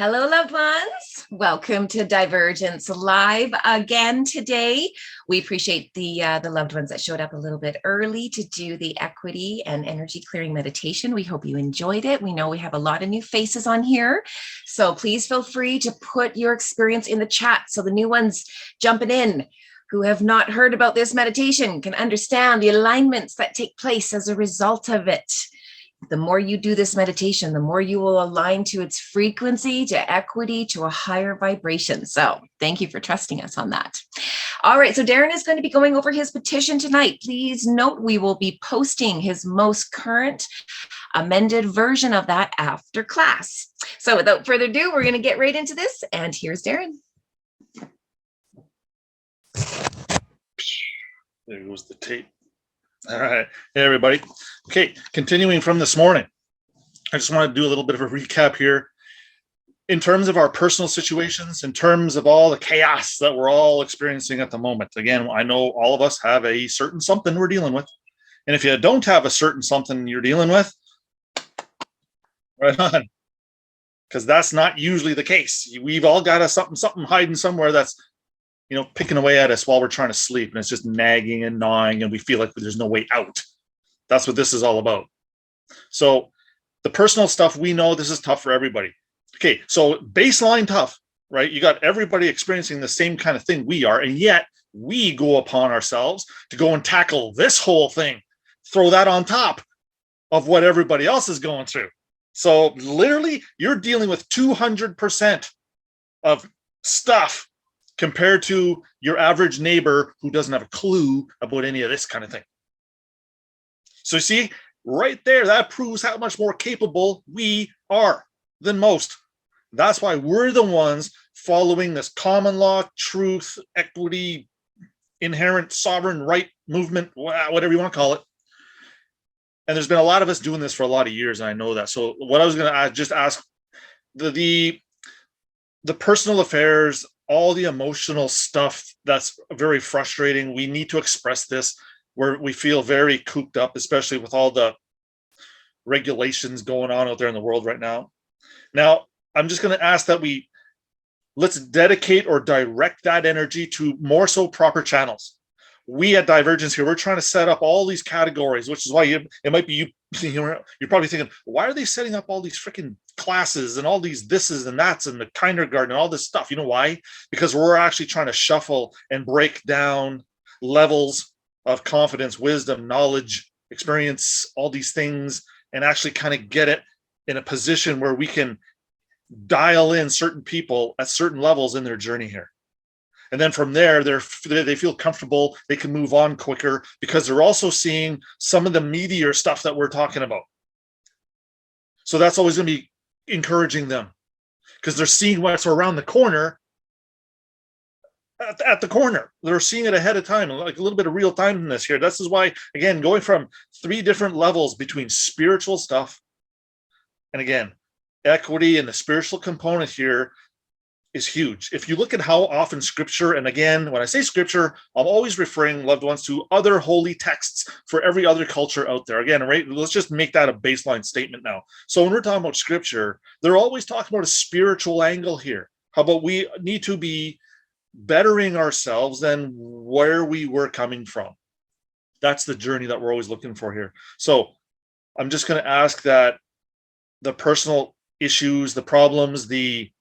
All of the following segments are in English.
Hello, loved ones. Welcome to Divergence Live again today. We appreciate the loved ones that showed up a little bit early to do the equity and energy clearing meditation. We hope you enjoyed it. We know we have a lot of new faces on here, so please feel free to put your experience in the chat so the new ones jumping in who have not heard about this meditation can understand the alignments that take place as a result of it. The more you do this meditation, the more you will align to its frequency, to equity, to a higher vibration. So thank you for trusting us on that. All right, so Darren is going to be going over his petition tonight. Please note we will be posting his most current amended version of that after class. So without further ado, we're going to get right into this. And here's Darren. There goes the tape. All right. Hey, everybody. Okay, continuing from this morning, I just want to do a little bit of a recap here. In terms of our personal situations, in terms of all the chaos that we're all experiencing at the moment. Again, I know all of us have a certain something we're dealing with. And if you don't have a certain something you're dealing with, right on. Because that's not usually the case. We've all got a something hiding somewhere that's picking away at us while we're trying to sleep, and it's just nagging and gnawing, and we feel like there's no way out. That's what this is all about. So the personal stuff, we know this is tough for everybody. Okay, so baseline tough, right? You got everybody experiencing the same kind of thing we are, and yet we go upon ourselves to go and tackle this whole thing, throw that on top of what everybody else is going through. So literally, you're dealing with 200% of stuff compared to your average neighbor who doesn't have a clue about any of this kind of thing. So you see, right there, that proves how much more capable we are than most. That's why we're the ones following this common law, truth, equity, inherent sovereign right movement, whatever you want to call it. And there's been a lot of us doing this for a lot of years, and I know that. So what I was going to just ask, the personal affairs, all the emotional stuff that's very frustrating. We need to express this where we feel very cooped up, especially with all the regulations going on out there in the world right now. Now, I'm just going to ask that let's dedicate or direct that energy to more so proper channels. We at Divergence here, we're trying to set up all these categories, which is why it might be you're probably thinking, why are they setting up all these freaking classes and all these thises and that's and the kindergarten and all this stuff? You know why? Because we're actually trying to shuffle and break down levels of confidence, wisdom, knowledge, experience, all these things, and actually kind of get it in a position where we can dial in certain people at certain levels in their journey here. And then from there, they feel comfortable. They can move on quicker because they're also seeing some of the meatier stuff that we're talking about. So that's always going to be encouraging them because they're seeing what's around the corner at the corner. They're seeing it ahead of time, like a little bit of real timeness here. This is why, again, going from 3 different levels between spiritual stuff and, again, equity and the spiritual component here is huge. If you look at how often scripture, and again, when I say scripture, I'm always referring, loved ones, to other holy texts for every other culture out there. Again, right, let's just make that a baseline statement now. So when we're talking about scripture, they're always talking about a spiritual angle here. How about we need to be bettering ourselves than where we were coming from? That's the journey that we're always looking for here. So I'm just going to ask that the personal issues, the problems, the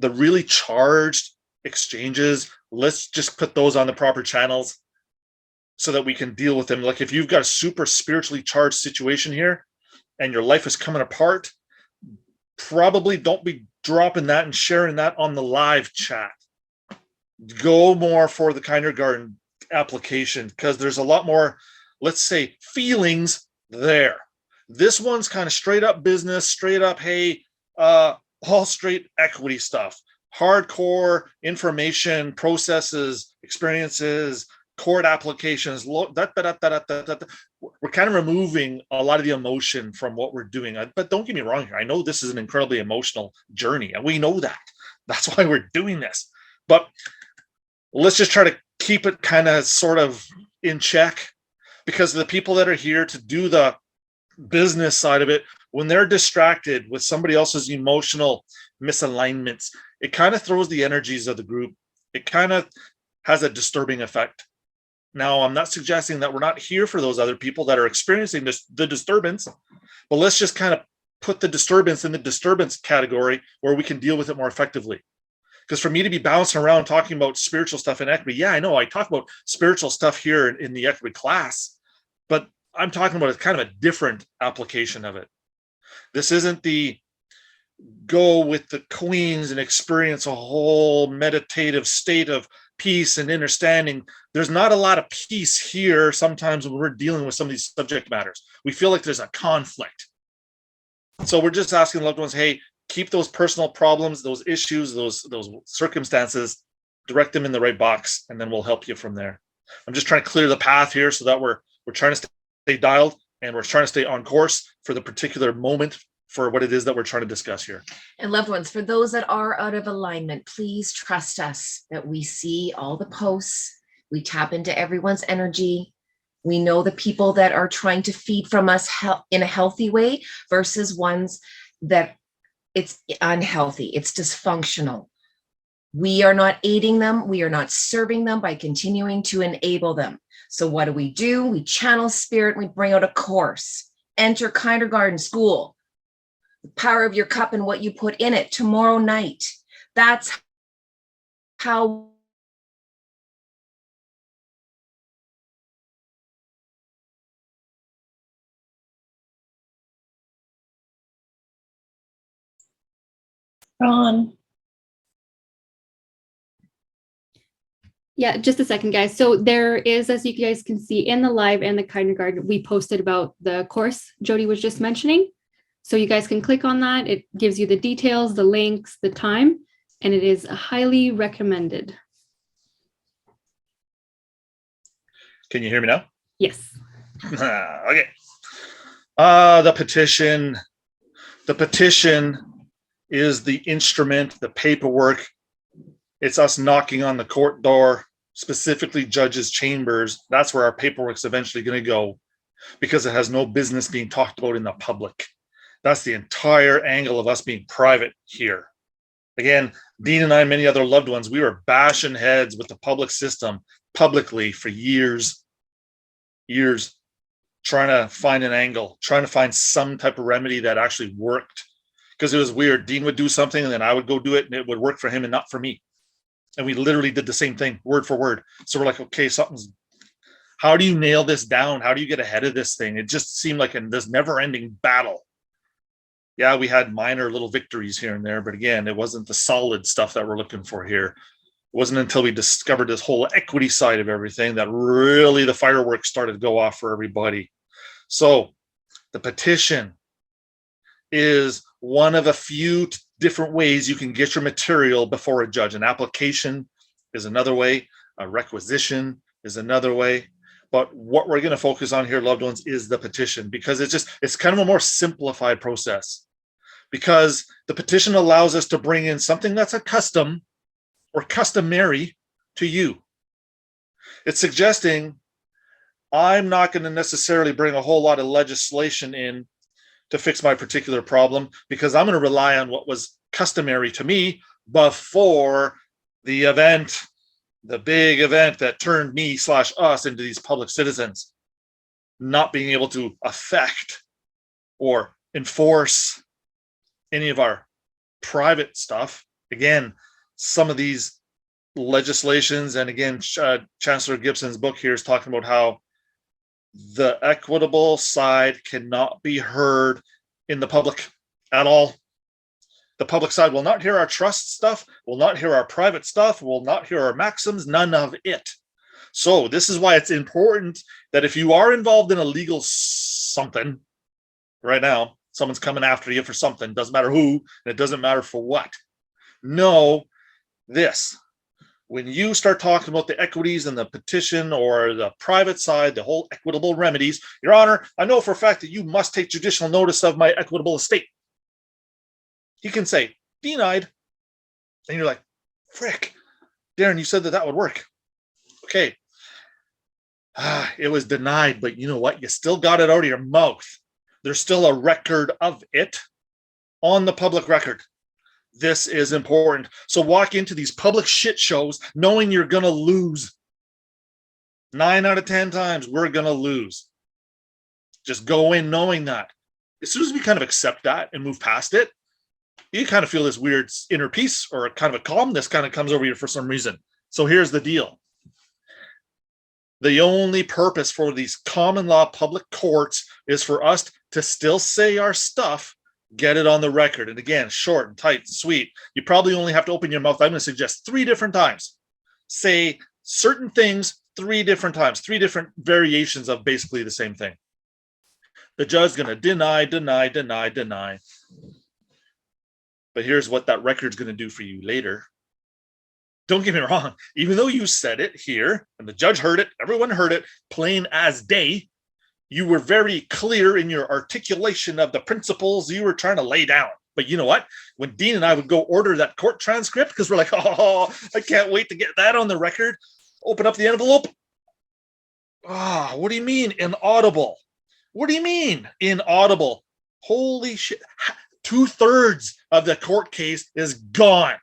really charged exchanges, let's just put those on the proper channels so that we can deal with them. Like if you've got a super spiritually charged situation here and your life is coming apart, probably don't be dropping that and sharing that on the live chat. Go more for the kindergarten application because there's a lot more, let's say, feelings there. This one's kind of straight up business, straight up, hey, all straight equity stuff, hardcore information, processes, experiences, court applications. We're kind of removing a lot of the emotion from what we're doing. But don't get me wrong here. I know this is an incredibly emotional journey, and we know that. That's why we're doing this. But let's just try to keep it kind of sort of in check, because the people that are here to do the business side of it, when they're distracted with somebody else's emotional misalignments, it kind of throws the energies of the group. It kind of has a disturbing effect. Now, I'm not suggesting that we're not here for those other people that are experiencing the disturbance, but let's just kind of put the disturbance in the disturbance category where we can deal with it more effectively. Because for me to be bouncing around talking about spiritual stuff in equity, yeah, I know I talk about spiritual stuff here in the equity class, but I'm talking about a kind of a different application of it. This isn't the go with the queens and experience a whole meditative state of peace and understanding. There's not a lot of peace here sometimes when we're dealing with some of these subject matters. We feel like there's a conflict. So we're just asking loved ones, hey, keep those personal problems, those issues, those circumstances, direct them in the right box, and then we'll help you from there. I'm just trying to clear the path here so that we're trying to stay dialed and we're trying to stay on course for the particular moment for what it is that we're trying to discuss here. And loved ones, for those that are out of alignment, please trust us that we see all the posts. We tap into everyone's energy. We know the people that are trying to feed from us in a healthy way versus ones that it's unhealthy, it's dysfunctional. We are not aiding them. We are not serving them by continuing to enable them. So what do? We channel spirit. We bring out a course. Enter kindergarten school. The power of your cup and what you put in it tomorrow night. That's how Ron. Yeah, just a second, guys. So there is, as you guys can see in the live and the kindergarten, we posted about the course Jody was just mentioning. So you guys can click on that. It gives you the details, the links, the time, and it is highly recommended. Can you hear me now? Yes. Okay. The petition. The petition is the instrument, the paperwork. It's us knocking on the court door, specifically judges' chambers. That's where our paperwork's eventually going to go because it has no business being talked about in the public. That's the entire angle of us being private here. Again, Dean and I and many other loved ones, we were bashing heads with the public system publicly for years, trying to find an angle, trying to find some type of remedy that actually worked. Because it was weird. Dean would do something and then I would go do it and it would work for him and not for me. And we literally did the same thing, word for word. So we're like, okay, how do you nail this down? How do you get ahead of this thing? It just seemed like this never-ending battle. Yeah, we had minor little victories here and there, but again, it wasn't the solid stuff that we're looking for here. It wasn't until we discovered this whole equity side of everything that really the fireworks started to go off for everybody. So the petition is one of a few different ways you can get your material before a judge. An application is another way. A requisition is another way. But what we're going to focus on here, loved ones, is the petition because it's kind of a more simplified process because the petition allows us to bring in something that's a custom or customary to you. It's suggesting I'm not going to necessarily bring a whole lot of legislation in to fix my particular problem because I'm going to rely on what was customary to me before the event, the big event that turned me/us into these public citizens, not being able to affect or enforce any of our private stuff. Again, some of these legislations, and again, Chancellor Gibson's book here is talking about how the equitable side cannot be heard in the public at all. The public side will not hear our trust stuff, will not hear our private stuff, will not hear our maxims, none of it. So this is why it's important that if you are involved in a legal something right now, someone's coming after you for something, doesn't matter who, and it doesn't matter for what. Know this. When you start talking about the equities and the petition or the private side, the whole equitable remedies, Your Honor, I know for a fact that you must take judicial notice of my equitable estate. He can say, denied. And you're like, frick, Darren, you said that would work. Okay. It was denied, but you know what? You still got it out of your mouth. there's still a record of it on the public record. This is important. So walk into these public shit shows knowing you're going to lose. 9 out of 10 times we're going to lose. Just go in knowing that. As soon as we kind of accept that and move past it, you kind of feel this weird inner peace or kind of a calmness kind of comes over you for some reason. So here's the deal. The only purpose for these common law public courts is for us to still say our stuff, get it on the record. And again, short and tight and sweet. You probably only have to open your mouth. I'm going to suggest 3 different times. Say certain things 3 different times, 3 different variations of basically the same thing. The judge's going to deny, deny, deny, deny. But here's what that record's going to do for you later. Don't get me wrong. Even though you said it here and the judge heard it, everyone heard it, plain as day, you were very clear in your articulation of the principles you were trying to lay down. But you know what? When Dean and I would go order that court transcript, because we're like, oh, I can't wait to get that on the record. Open up the envelope. Ah, what do you mean inaudible? What do you mean inaudible? Holy shit. 2/3 of the court case is gone.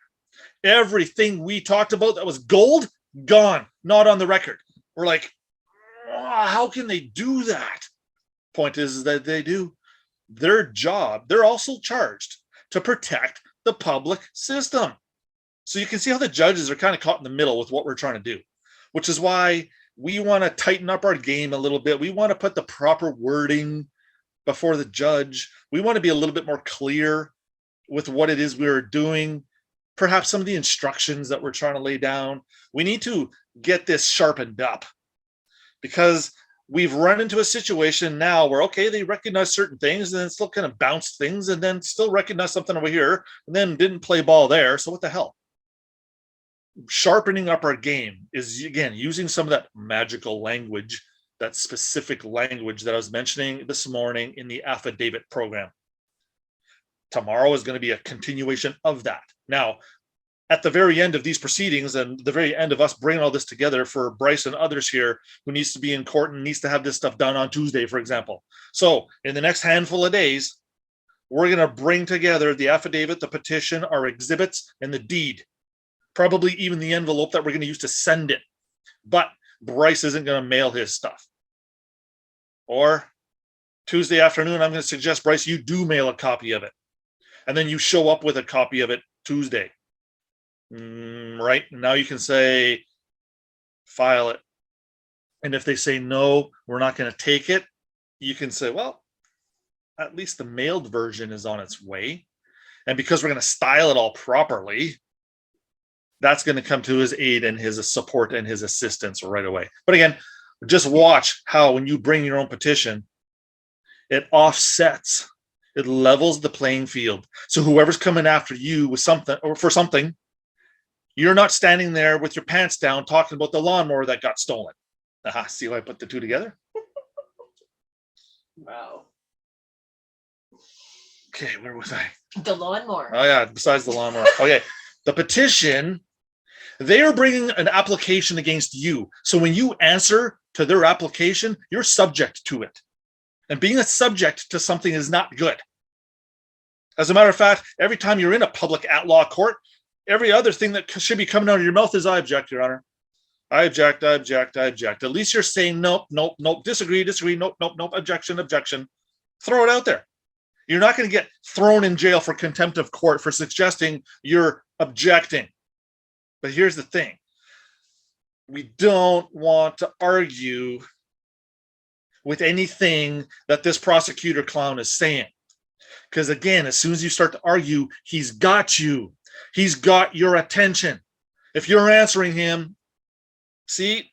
Everything we talked about that was gold, gone, not on the record. We're like, oh, how can they do that? Point is that they do their job. They're also charged to protect the public system. So you can see how the judges are kind of caught in the middle with what we're trying to do, which is why we want to tighten up our game a little bit. We want to put the proper wording before the judge. We want to be a little bit more clear with what it is we're doing. Perhaps some of the instructions that we're trying to lay down. We need to get this sharpened up because we've run into a situation now where, okay, they recognize certain things and then still kind of bounce things and then still recognize something over here and then didn't play ball there. So what the hell? Sharpening up our game is, again, using some of that magical language, that specific language that I was mentioning this morning in the affidavit program. Tomorrow is going to be a continuation of that. Now, at the very end of these proceedings and the very end of us bringing all this together for Bryce and others here who needs to be in court and needs to have this stuff done on Tuesday, for example. So in the next handful of days, we're going to bring together the affidavit, the petition, our exhibits, and the deed. Probably even the envelope that we're going to use to send it. But Bryce isn't going to mail his stuff. Or Tuesday afternoon, I'm going to suggest, Bryce, you do mail a copy of it. And then you show up with a copy of it Tuesday. Right? Now you can say, file it. And if they say, no, we're not going to take it, you can say, well, at least the mailed version is on its way. And because we're going to style it all properly, that's going to come to his aid and his support and his assistance right away. But again, just watch how when you bring your own petition, it offsets. It levels the playing field. So whoever's coming after you with something or for something, you're not standing there with your pants down talking about the lawnmower that got stolen. Aha, see how I put the two together? Wow. Okay, where was I? The lawnmower. Oh yeah, besides the lawnmower. Okay, the petition, they are bringing an application against you. So when you answer to their application, you're subject to it. And being a subject to something is not good. As a matter of fact, every time you're in a public at-law court, every other thing that should be coming out of your mouth is, I object, Your Honor. I object, I object, I object. At least you're saying, nope, nope, nope, disagree, disagree, nope, nope, nope, objection, objection. Throw it out there. You're not going to get thrown in jail for contempt of court for suggesting you're objecting. But here's the thing. We don't want to argue with anything that this prosecutor clown is saying. Because again, as soon as you start to argue, he's got you. He's got your attention. If you're answering him, see?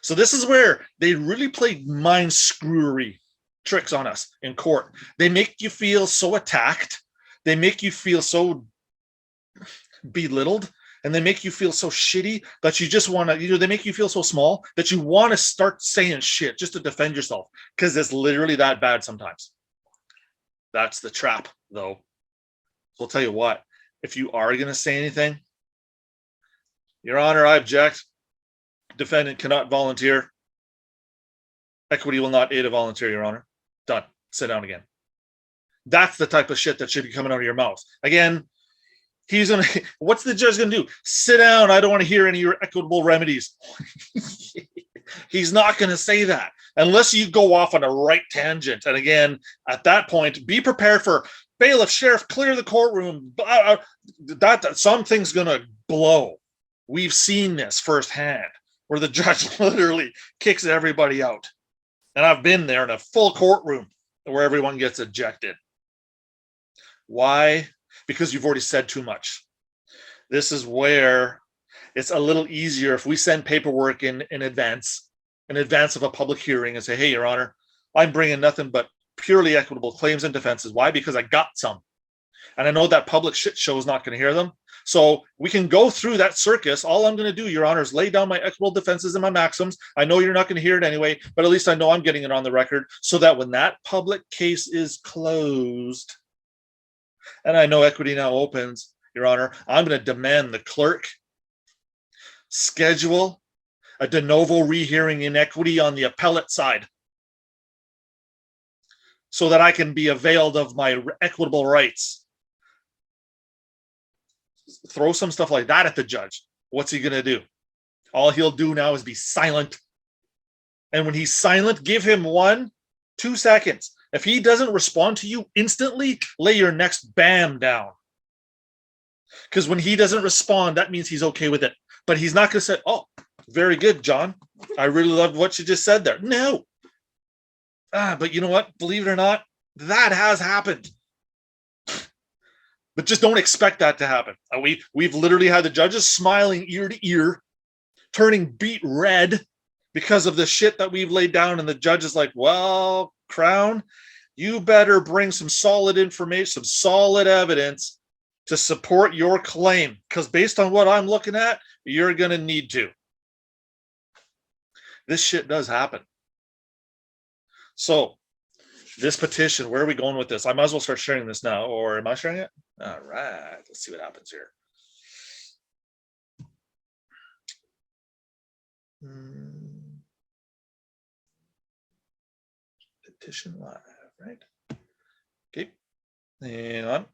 So this is where they really play mind screwery tricks on us in court. They make you feel so attacked. They make you feel so belittled. And they make you feel so shitty that you just want to, they make you feel so small that you want to start saying shit just to defend yourself. Because it's literally that bad sometimes. That's the trap, though. So I'll tell you what, if you are going to say anything, Your Honor, I object. Defendant cannot volunteer. Equity will not aid a volunteer, Your Honor. Done. Sit down again. That's the type of shit that should be coming out of your mouth. Again, what's the judge gonna do? Sit down. I don't want to hear any of your equitable remedies. He's not gonna say that unless you go off on a right tangent. And again, at that point, be prepared for bailiff, sheriff, clear the courtroom. That something's gonna blow. We've seen this firsthand, where the judge literally kicks everybody out. And I've been there in a full courtroom where everyone gets ejected. Why? Because you've already said too much. This is where it's a little easier if we send paperwork in advance of a public hearing and say, hey, Your Honor, I'm bringing nothing but purely equitable claims and defenses. Why? Because I got some. And I know that public shit show is not going to hear them. So we can go through that circus. All I'm going to do, Your Honor, is lay down my equitable defenses and my maxims. I know you're not going to hear it anyway, but at least I know I'm getting it on the record so that when that public case is closed, and I know equity now opens, Your Honor, I'm going to demand the clerk schedule a de novo rehearing in equity on the appellate side so that I can be availed of my equitable rights. Throw some stuff like that at the judge. What's he going to do? All he'll do now is be silent. And when he's silent, give him 1-2 seconds. If he doesn't respond to you instantly, lay your next bam down. Because when he doesn't respond, that means he's okay with it. But he's not going to say, oh, very good, John. I really loved what you just said there. No. But you know what? Believe it or not, that has happened. But just don't expect that to happen. We've literally had the judges smiling ear to ear, turning beet red because of the shit that we've laid down. And the judge is like, well, Crown, you better bring some solid information, some solid evidence to support your claim. Because based on what I'm looking at, you're going to need to. This shit does happen. So this petition, where are we going with this? I might as well start sharing this now, or am I sharing it? All right, let's see what happens here. Petition live, right? Okay, hang on.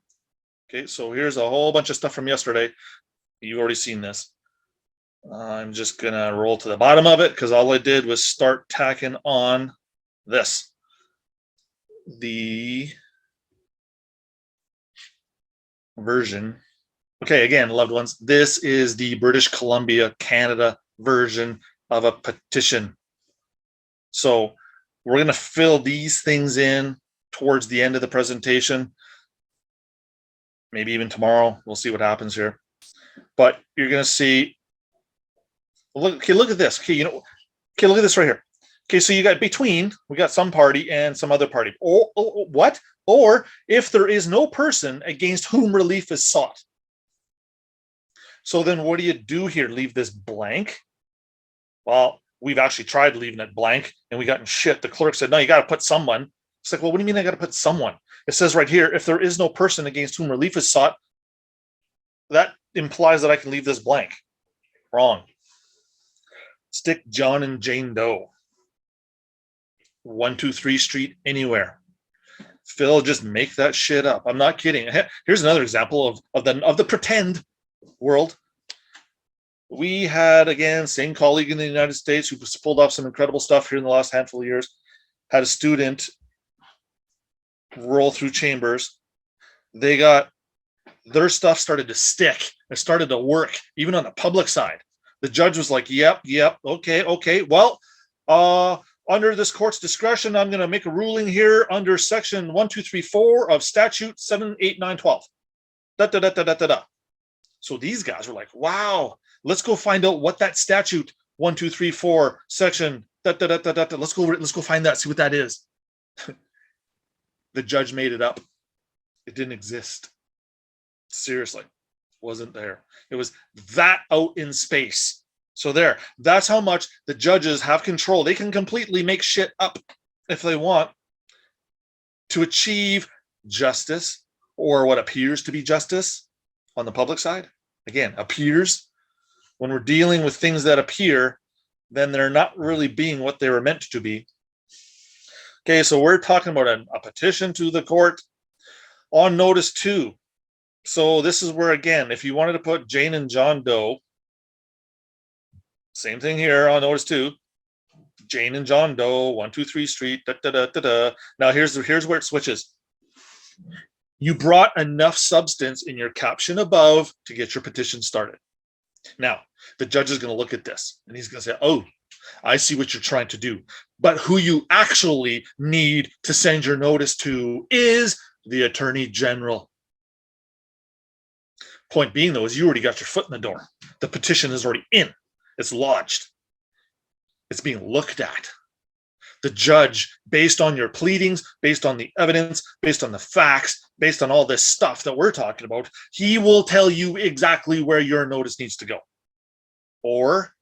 Okay, so here's a whole bunch of stuff from yesterday. You've already seen this. I'm just gonna roll to the bottom of it because all I did was start tacking on this. The version. Okay, again, loved ones, this is the British Columbia, Canada version of a petition. So we're going to fill these things in towards the end of the presentation. Maybe even tomorrow. We'll see what happens here. But you're going to see, look at this. Okay, look at this right here. Okay, so you got we got some party and some other party. What? Or if there is no person against whom relief is sought. So then what do you do here? Leave this blank? Well, we've actually tried leaving it blank and we got in shit. The clerk said, no, you got to put someone. It's like, well, what do you mean I got to put someone? It says right here, if there is no person against whom relief is sought, that implies that I can leave this blank. Wrong. Stick John and Jane Doe. 123 Street, anywhere. Phil, just make that shit up. I'm not kidding. Here's another example of the pretend world. We had, again, same colleague in the United States who pulled off some incredible stuff here in the last handful of years, had a student roll through chambers. They got their stuff started to stick. It started to work, even on the public side. The judge was like, yep, okay. Well, under this court's discretion, I'm going to make a ruling here under section 1234 of statute 78912. So these guys were like, wow, let's go find out what that statute 1234 section let's go find that, see what that is. The judge made it up. It didn't exist. Seriously, wasn't there. It was that out in space. So that's how much the judges have control. They can completely make shit up if they want to achieve justice, or what appears to be justice on the public side. Again, appears. When we're dealing with things that appear, then they're not really being what they were meant to be. Okay, so we're talking about a petition to the court. On notice 2. So this is where, again, if you wanted to put Jane and John Doe, same thing here on notice 2. Jane and John Doe, 123 Street, da, da, da, da, da. Now here's where it switches. You brought enough substance in your caption above to get your petition started. Now, the judge is going to look at this and he's going to say, oh, I see what you're trying to do. But who you actually need to send your notice to is the Attorney General. Point being, though, is you already got your foot in the door. The petition is already in. It's lodged. It's being looked at. The judge, based on your pleadings, based on the evidence, based on the facts, based on all this stuff that we're talking about, he will tell you exactly where your notice needs to go. Or,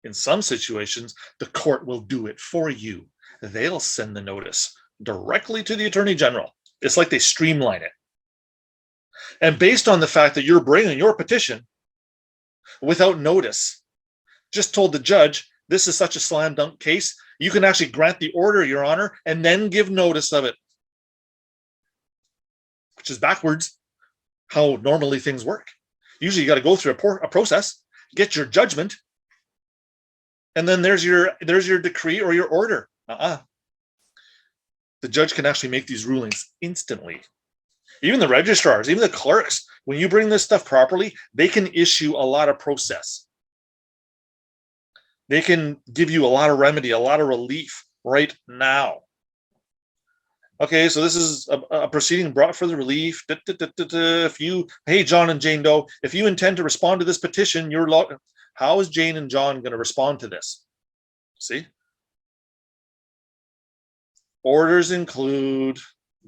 in some situations, the court will do it for you. They'll send the notice directly to the Attorney General. It's like they streamline it. And based on the fact that you're bringing your petition without notice, just told the judge, this is such a slam dunk case, you can actually grant the order, Your Honor, and then give notice of it. Which is backwards how normally things work. Usually you got to go through a process, get your judgment, and then there's your decree or your order. The judge can actually make these rulings instantly. Even the registrars, even the clerks, when you bring this stuff properly, they can issue a lot of process. They can give you a lot of remedy, a lot of relief right now. Okay, so this is a proceeding brought for the relief. If you, hey, John and Jane Doe, if you intend to respond to this petition, how is Jane and John going to respond to this? See? Orders include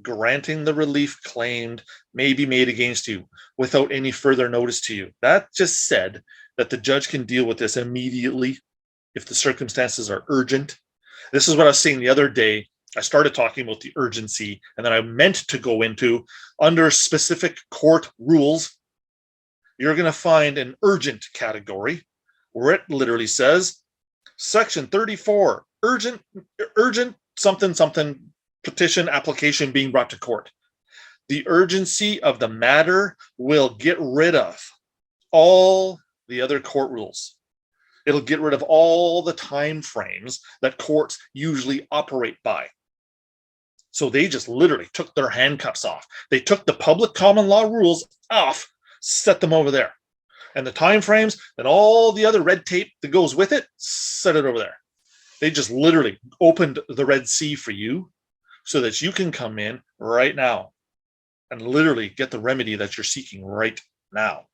granting the relief claimed may be made against you without any further notice to you. That just said that the judge can deal with this immediately if the circumstances are urgent. This is what I was saying the other day. I started talking about the urgency, and then I meant to go into under specific court rules. You're going to find an urgent category where it literally says section 34, urgent something petition application being brought to court. The urgency of the matter will get rid of all the other court rules. It'll get rid of all the time frames that courts usually operate by. So they just literally took their handcuffs off. They took the public common law rules off, set them over there. And the time frames and all the other red tape that goes with it, set it over there. They just literally opened the Red Sea for you so that you can come in right now and literally get the remedy that you're seeking right now.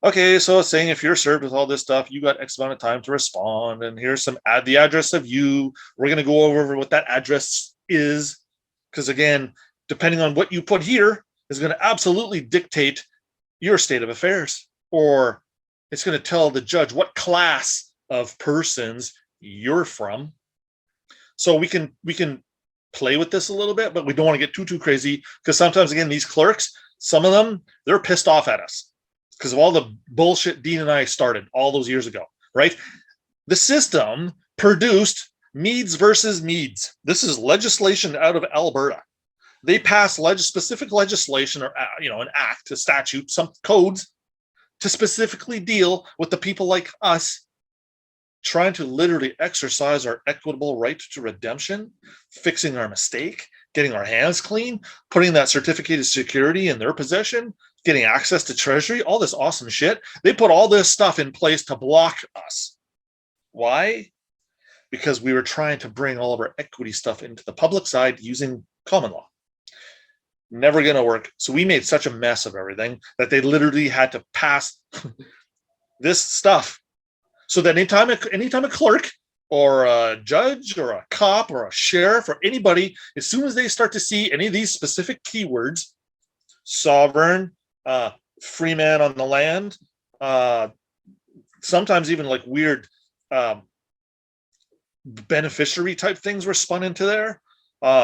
Okay, so it's saying if you're served with all this stuff, you got X amount of time to respond, and here's the address of you. We're going to go over what that address is, because again, depending on what you put here is going to absolutely dictate your state of affairs, or it's going to tell the judge what class of persons you're from. So we can play with this a little bit, but we don't want to get too crazy, because sometimes, again, these clerks, some of them, they're pissed off at us because of all the bullshit Dean and I started all those years ago, right? The system produced Meads versus Meads. This is legislation out of Alberta. They passed specific legislation, or an act, a statute, some codes to specifically deal with the people like us trying to literally exercise our equitable right to redemption, fixing our mistake, getting our hands clean, putting that certificate of security in their possession, getting access to treasury, all this awesome shit. They put all this stuff in place to block us. Why? Because we were trying to bring all of our equity stuff into the public side using common law. Never going to work. So we made such a mess of everything that they literally had to pass this stuff. So that anytime a clerk or a judge or a cop or a sheriff or anybody, as soon as they start to see any of these specific keywords, sovereign, free man on the land, sometimes even like weird beneficiary type things were spun into there.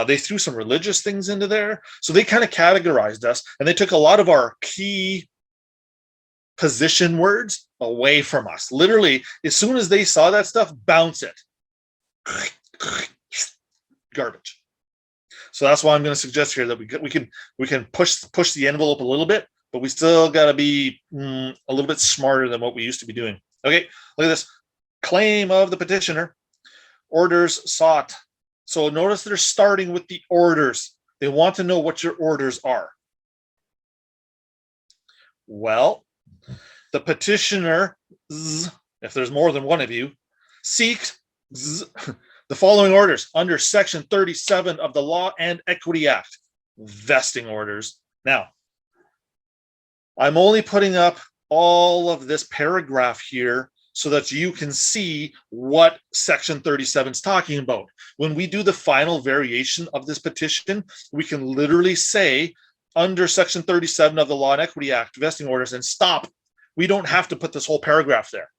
They threw some religious things into there. So they kind of categorized us, and they took a lot of our key position words away from us. Literally, as soon as they saw that stuff, bounce it. Garbage. So that's why I'm going to suggest here that we can push the envelope a little bit, but we still got to be a little bit smarter than what we used to be doing. Okay, look at this. Claim of the petitioner, orders sought. So notice they're starting with the orders. They want to know what your orders are. Well, the petitioner, if there's more than one of you, seeks the following orders under Section 37 of the Law and Equity Act, vesting orders. Now, I'm only putting up all of this paragraph here so that you can see what Section 37 is talking about. When we do the final variation of this petition, we can literally say under Section 37 of the Law and Equity Act, vesting orders, and stop. We don't have to put this whole paragraph there,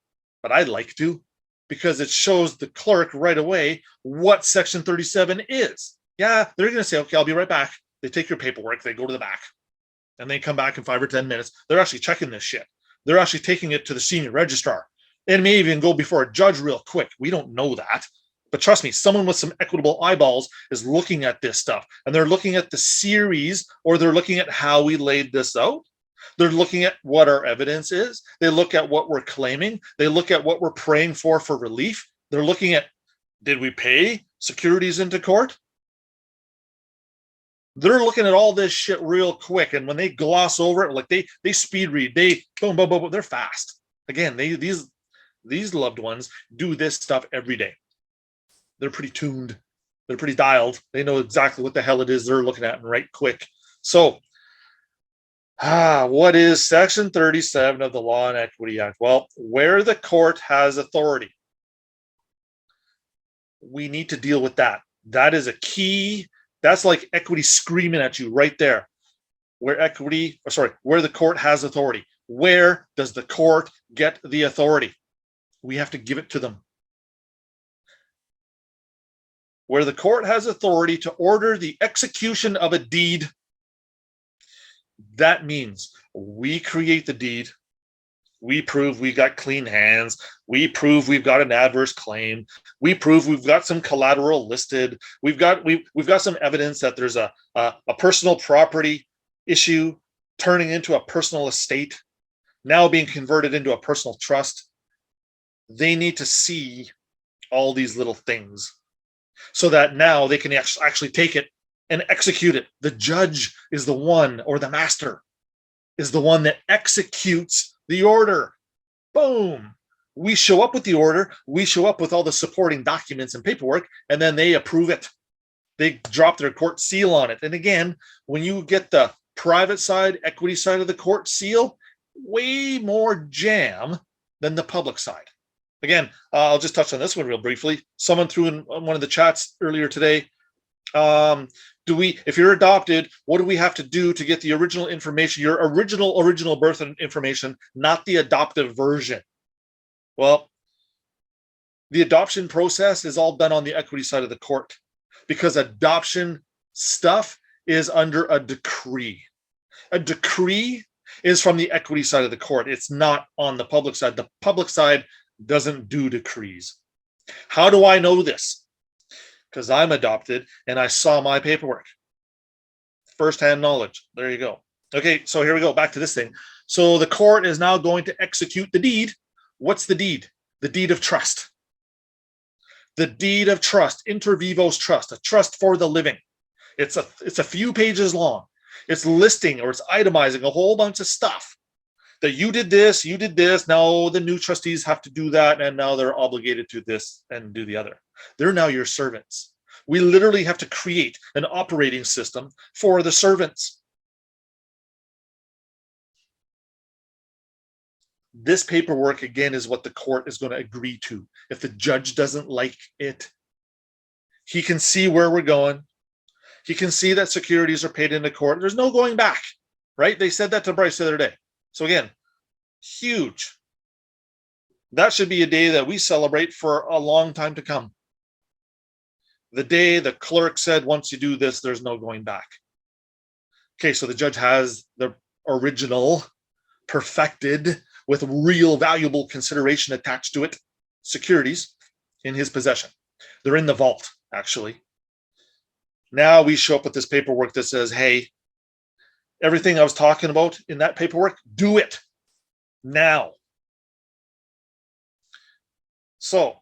but I'd like to, because it shows the clerk right away what Section 37 is. Yeah, they're going to say, okay, I'll be right back. They take your paperwork, they go to the back, and they come back in 5 or 10 minutes. They're actually checking this shit. They're actually taking it to the senior registrar. It may even go before a judge real quick. We don't know that. But trust me, someone with some equitable eyeballs is looking at this stuff, and they're looking at the series, or they're looking at how we laid this out. They're looking at what our evidence is. They look at what we're claiming. They look at what we're praying for relief. They're looking at, did we pay securities into court? They're looking at all this shit real quick, and when they gloss over it, like they speed read, they boom, boom, boom, boom, they're fast. Again, these loved ones do this stuff every day. They're pretty tuned. They're pretty dialed. They know exactly what the hell it is they're looking at and right quick. So, what is Section 37 of the Law and Equity Act? Well, where the court has authority, we need to deal with that. That is a key. That's like equity screaming at you right there. Where the court has authority. Where does the court get the authority? We have to give it to them. Where the court has authority to order the execution of a deed, that means we create the deed. We prove we got clean hands. We prove we've got an adverse claim. We prove we've got some collateral listed. We've got some evidence that there's a personal property issue turning into a personal estate, now being converted into a personal trust. They need to see all these little things so that now they can actually take it and execute it. The judge is the one, or the master is the one that executes the order. Boom. We show up with the order. We show up with all the supporting documents and paperwork, and then they approve it. They drop their court seal on it. And again, when you get the private side, equity side of the court seal, way more jam than the public side. Again, I'll just touch on this one real briefly. Someone threw in one of the chats earlier today. If you're adopted, what do we have to do to get the original information, your original birth information, not the adoptive version? Well, the adoption process is all done on the equity side of the court, because adoption stuff is under a decree. A decree is from the equity side of the court. It's not on the public side. The public side doesn't do decrees. How do I know this? Because I'm adopted and I saw my paperwork. First-hand knowledge. There you go. Okay, so here we go. Back to this thing. So the court is now going to execute the deed. What's the deed? The deed of trust. The deed of trust, inter vivos trust, a trust for the living. It's a few pages long. It's listing, or it's itemizing a whole bunch of stuff. That you did this, now the new trustees have to do that, and now they're obligated to this and do the other. They're now your servants. We literally have to create an operating system for the servants. This paperwork, again, is what the court is going to agree to. If the judge doesn't like it, he can see where we're going. He can see that securities are paid into court. There's no going back, right? They said that to Bryce the other day. So again, huge. That should be a day that we celebrate for a long time to come. The day the clerk said, once you do this, there's no going back. Okay, so the judge has the original, perfected, with real valuable consideration attached to it, securities in his possession. They're in the vault, actually. Now we show up with this paperwork that says, hey, everything I was talking about in that paperwork, do it now. So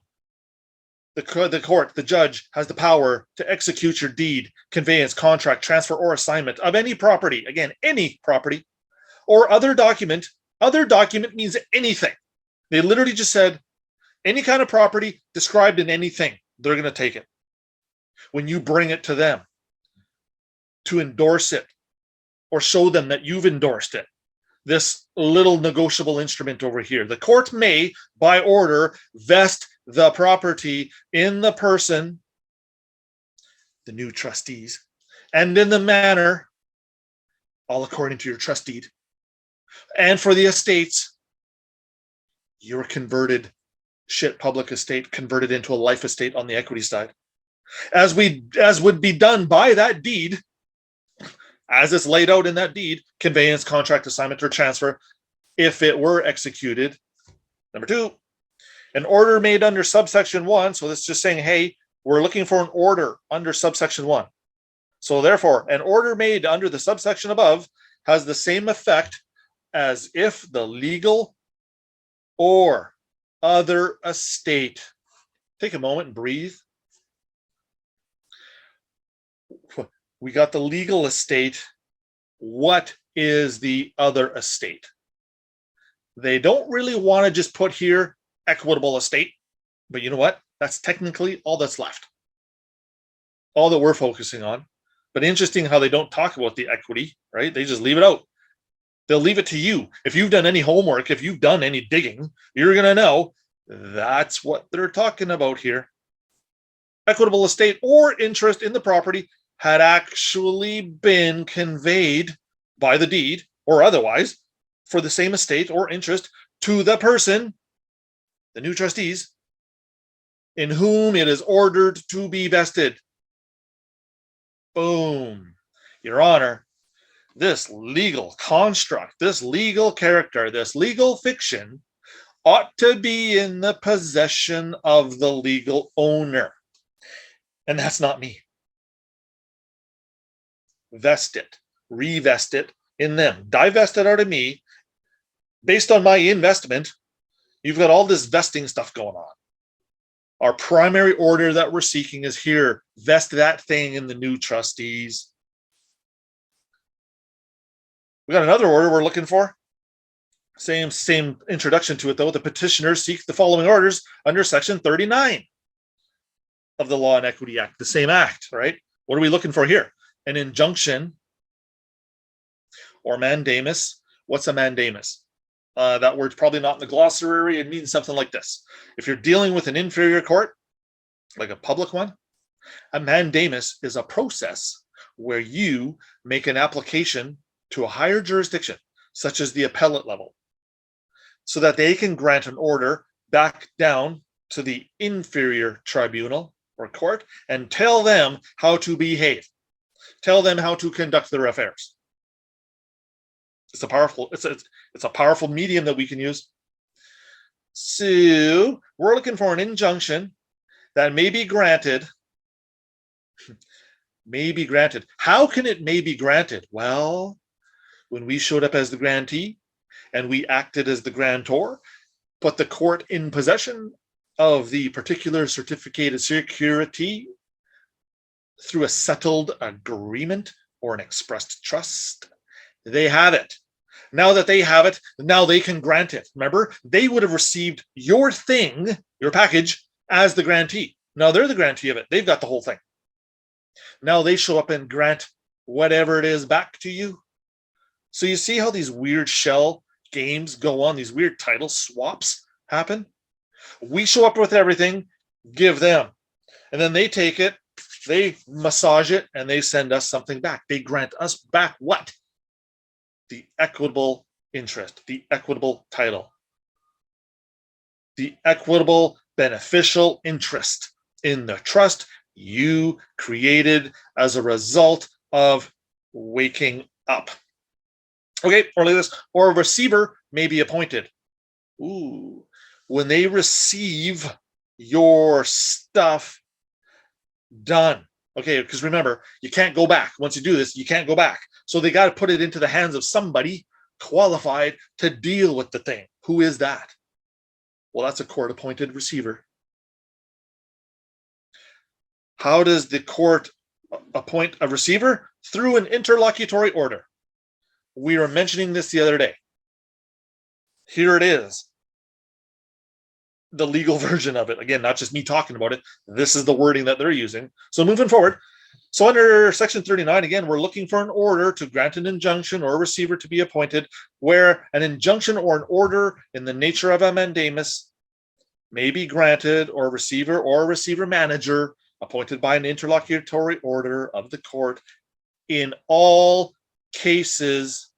the court, the judge, has the power to execute your deed, conveyance, contract, transfer, or assignment of any property. Again, any property or other document. Other document means anything. They literally just said any kind of property described in anything, they're going to take it. When you bring it to them to endorse it or show them that you've endorsed it, this little negotiable instrument over here, the court may, by order, vest the property in the person, the new trustees, and in the manner, all according to your trust deed. And for the estates, your converted public estate converted into a life estate on the equity side. As would be done by that deed, as it's laid out in that deed, conveyance, contract, assignment, or transfer, if it were executed. Number 2, an order made under subsection 1. So this is just saying, hey, we're looking for an order under subsection 1. So therefore, an order made under the subsection above has the same effect as if the legal or other estate. Take a moment and breathe. We got the legal estate. What is the other estate? They don't really want to just put here equitable estate, but you know what? That's technically all that's left. All that we're focusing on. But interesting how they don't talk about the equity, right? They just leave it out. They'll leave it to you. If you've done any homework, if you've done any digging, you're going to know that's what they're talking about here. Equitable estate or interest in the property had actually been conveyed by the deed or otherwise for the same estate or interest to the person, the new trustees, in whom it is ordered to be vested. Boom. Your Honor, this legal construct, this legal character, this legal fiction ought to be in the possession of the legal owner. And that's not me. Vest it, revest it in them, divest it out of me. Based on my investment, you've got all this vesting stuff going on. Our primary order that we're seeking is here. Vest that thing in the new trustees. We got another order we're looking for. Same introduction to it, though. The petitioner seeks the following orders under section 39 of the Law and Equity Act, the same act, right? What are we looking for here? An injunction or mandamus. What's a mandamus? That word's probably not in the glossary. It means something like this. If you're dealing with an inferior court, like a public one, a mandamus is a process where you make an application to a higher jurisdiction, such as the appellate level, so that they can grant an order back down to the inferior tribunal or court and tell them how to behave, tell them how to conduct their affairs. It's a powerful medium that we can use. So we're looking for an injunction that may be granted. May be granted. How can it may be granted? Well, when we showed up as the grantee and we acted as the grantor, put the court in possession of the particular certificated security through a settled agreement or an expressed trust, they have it. Now that they have it, now they can grant it. Remember, they would have received your thing, your package, as the grantee. Now they're the grantee of it. They've got the whole thing. Now they show up and grant whatever it is back to you. So you see how these weird shell games go on, these weird title swaps happen? We show up with everything, give them, and then they take it, they massage it, and they send us something back. They grant us back what? The equitable interest, the equitable title, the equitable beneficial interest in the trust you created as a result of waking up. Okay, or like this, or a receiver may be appointed. Ooh, when they receive your stuff done, Okay, because remember, you can't go back. Once you do this, you can't go back. So they got to put it into the hands of somebody qualified to deal with the thing. Who is that? Well, that's a court-appointed receiver. How does the court appoint a receiver? Through an interlocutory order. We were mentioning this the other day. Here it is. The legal version of it. Again, not just me talking about it. This is the wording that they're using. So moving forward. So under section 39, again, we're looking for an order to grant an injunction or a receiver to be appointed where an injunction or an order in the nature of a mandamus may be granted, or a receiver manager appointed by an interlocutory order of the court in all cases.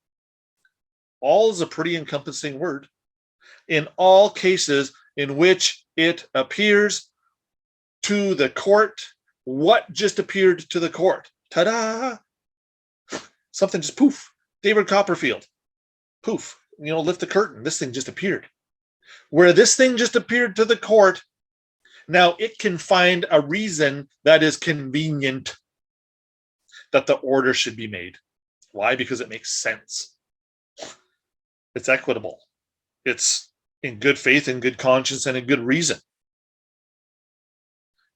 All is a pretty encompassing word. In all cases in which it appears to the court what just appeared to the court. Ta-da! Something just poof. David Copperfield. Poof. Lift the curtain. This thing just appeared. Where this thing just appeared to the court, now it can find a reason that is convenient that the order should be made. Why? Because it makes sense. It's equitable. It's in good faith, in good conscience, and in good reason.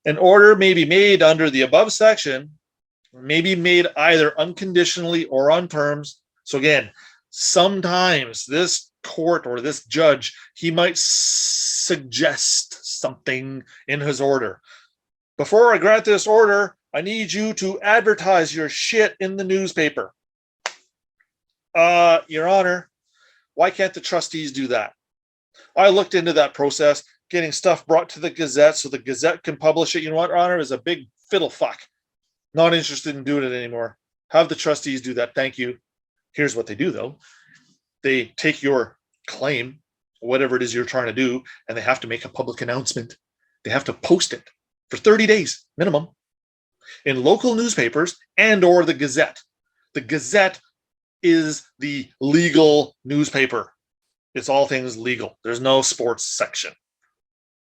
An order may be made under the above section, may be made either unconditionally or on terms. So again, sometimes this court or this judge, he might suggest something in his order. Before I grant this order, I need you to advertise your shit in the newspaper. Your Honor, why can't the trustees do that? I looked into that process, getting stuff brought to the Gazette so the Gazette can publish it. You know what, Your Honor, is a big fiddle fuck. Not interested in doing it anymore. Have the trustees do that. Thank you. Here's what they do, though. They take your claim, whatever it is you're trying to do, and they have to make a public announcement. They have to post it for 30 days minimum in local newspapers and or the Gazette. The Gazette is the legal newspaper. It's all things legal. There's no sports section.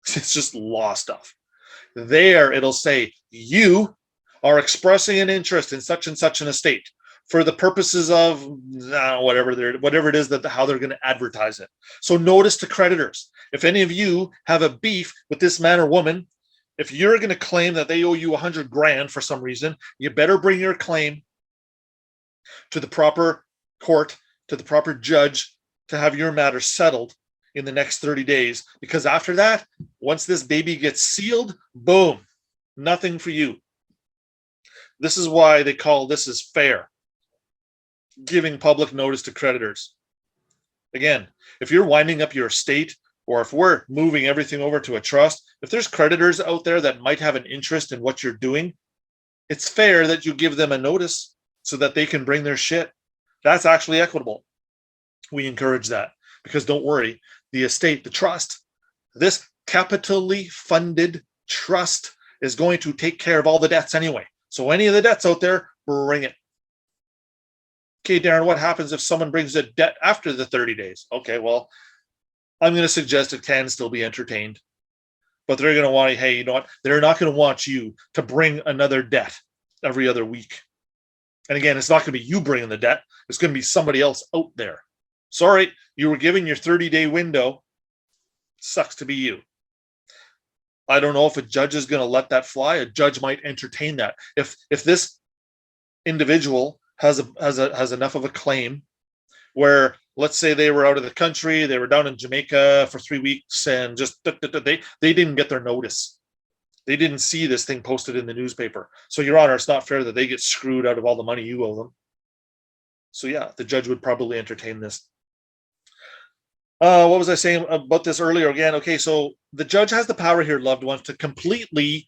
It's just law stuff. There it'll say, you are expressing an interest in such and such an estate for the purposes of whatever it is that how they're going to advertise it. So notice to creditors, if any of you have a beef with this man or woman, if you're going to claim that they owe you $100,000 for some reason, you better bring your claim to the proper court, to the proper judge, to have your matter settled in the next 30 days. Because after that, once this baby gets sealed, boom, nothing for you. This is why they call this is fair. Giving public notice to creditors. Again, if you're winding up your estate, or if we're moving everything over to a trust, if there's creditors out there that might have an interest in what you're doing, it's fair that you give them a notice so that they can bring their shit. That's actually equitable. We encourage that because don't worry, the estate, the trust, this capitally funded trust is going to take care of all the debts anyway. So any of the debts out there, bring it. Okay, Darren, what happens if someone brings a debt after the 30 days? Okay, well, I'm going to suggest it can still be entertained. But they're going to want, hey, you know what? They're not going to want you to bring another debt every other week. And again, it's not going to be you bringing the debt. It's going to be somebody else out there. Sorry, you were given your 30-day window. Sucks to be you. I don't know if a judge is going to let that fly. A judge might entertain that. If this individual has enough of a claim where, let's say they were out of the country, they were down in Jamaica for 3 weeks and just they didn't get their notice. They didn't see this thing posted in the newspaper. So, Your Honor, it's not fair that they get screwed out of all the money you owe them. So yeah, the judge would probably entertain this. What was I saying about this earlier again? Okay, so the judge has the power here, loved ones, to completely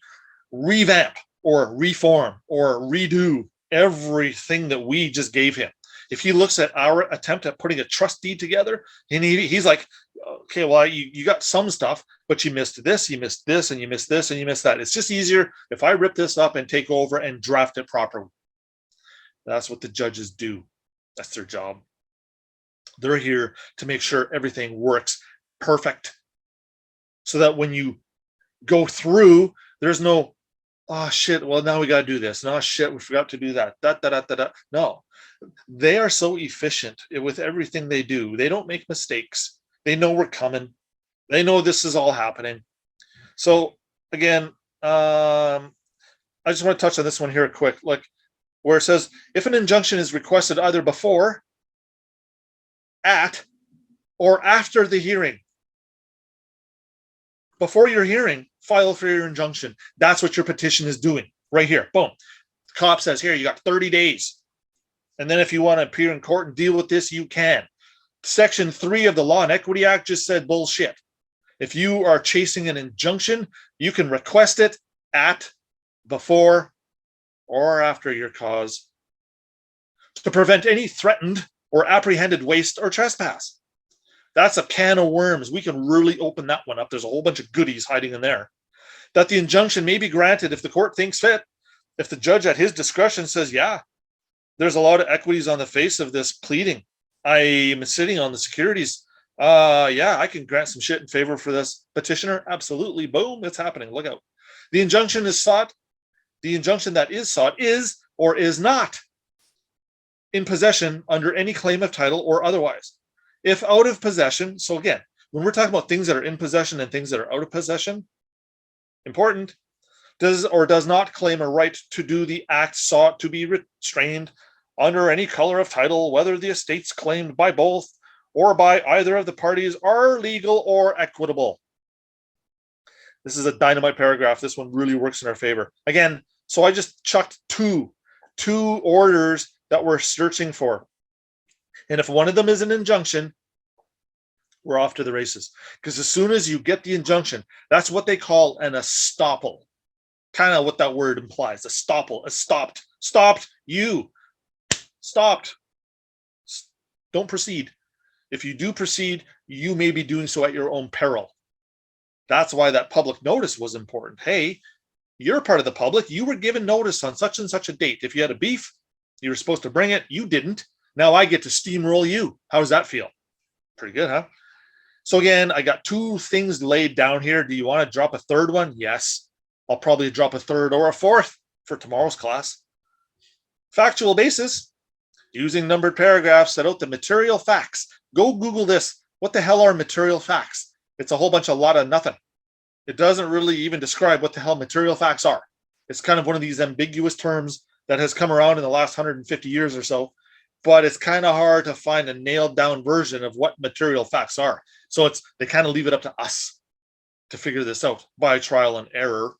revamp or reform or redo everything that we just gave him. If he looks at our attempt at putting a trust deed together, and he's like, okay, well, you got some stuff, but you missed this, you missed this, and you missed this, and you missed that. It's just easier if I rip this up and take over and draft it properly. That's what the judges do. That's their job. They're here to make sure everything works perfect so that when you go through, there's no oh shit, well now we got to do this. No shit, we forgot to do that. No, they are so efficient with everything they do. They don't make mistakes. They know we're coming. They know this is all happening. So again, I just want to touch on this one here quick, like where it says, if an injunction is requested either before, at, or after the hearing. Before your hearing, file for your injunction. That's what your petition is doing right here. Boom. The cop says, here, you got 30 days. And then if you want to appear in court and deal with this, you can. Section 3 of the Law and Equity Act just said bullshit. If you are chasing an injunction, you can request it at, before, or after your cause to prevent any threatened or apprehended waste or trespass. That's a can of worms. We can really open that one up. There's a whole bunch of goodies hiding in there. That the injunction may be granted if the court thinks fit. If the judge at his discretion says, yeah, there's a lot of equities on the face of this pleading. I am sitting on the securities. Yeah, I can grant some shit in favor for this petitioner. Absolutely. Boom, it's happening. Look out. The injunction is sought. The injunction that is sought is or is not in possession under any claim of title or otherwise. If out of possession, so again, when we're talking about things that are in possession and things that are out of possession, important, does or does not claim a right to do the act sought to be restrained under any color of title, whether the estates claimed by both or by either of the parties are legal or equitable. This is a dynamite paragraph. This one really works in our favor. Again, so I just chucked two orders that we're searching for. And if one of them is an injunction, we're off to the races. Because as soon as you get the injunction, that's what they call an estoppel. Kind of what that word implies. Estoppel, stopped. Stopped. You. Stopped. Don't proceed. If you do proceed, you may be doing so at your own peril. That's why that public notice was important. Hey, you're part of the public. You were given notice on such and such a date. If you had a beef, you were supposed to bring it. You didn't. Now I get to steamroll you. How does that feel? Pretty good, huh? So again, I got two things laid down here. Do you want to drop a third one? Yes. I'll probably drop a third or a fourth for tomorrow's class. Factual basis. Using numbered paragraphs, set out the material facts. Go Google this. What the hell are material facts? It's a whole bunch of lot of nothing. It doesn't really even describe what the hell material facts are. It's kind of one of these ambiguous terms that has come around in the last 150 years or so. But it's kind of hard to find a nailed down version of what material facts are. So they kind of leave it up to us to figure this out by trial and error.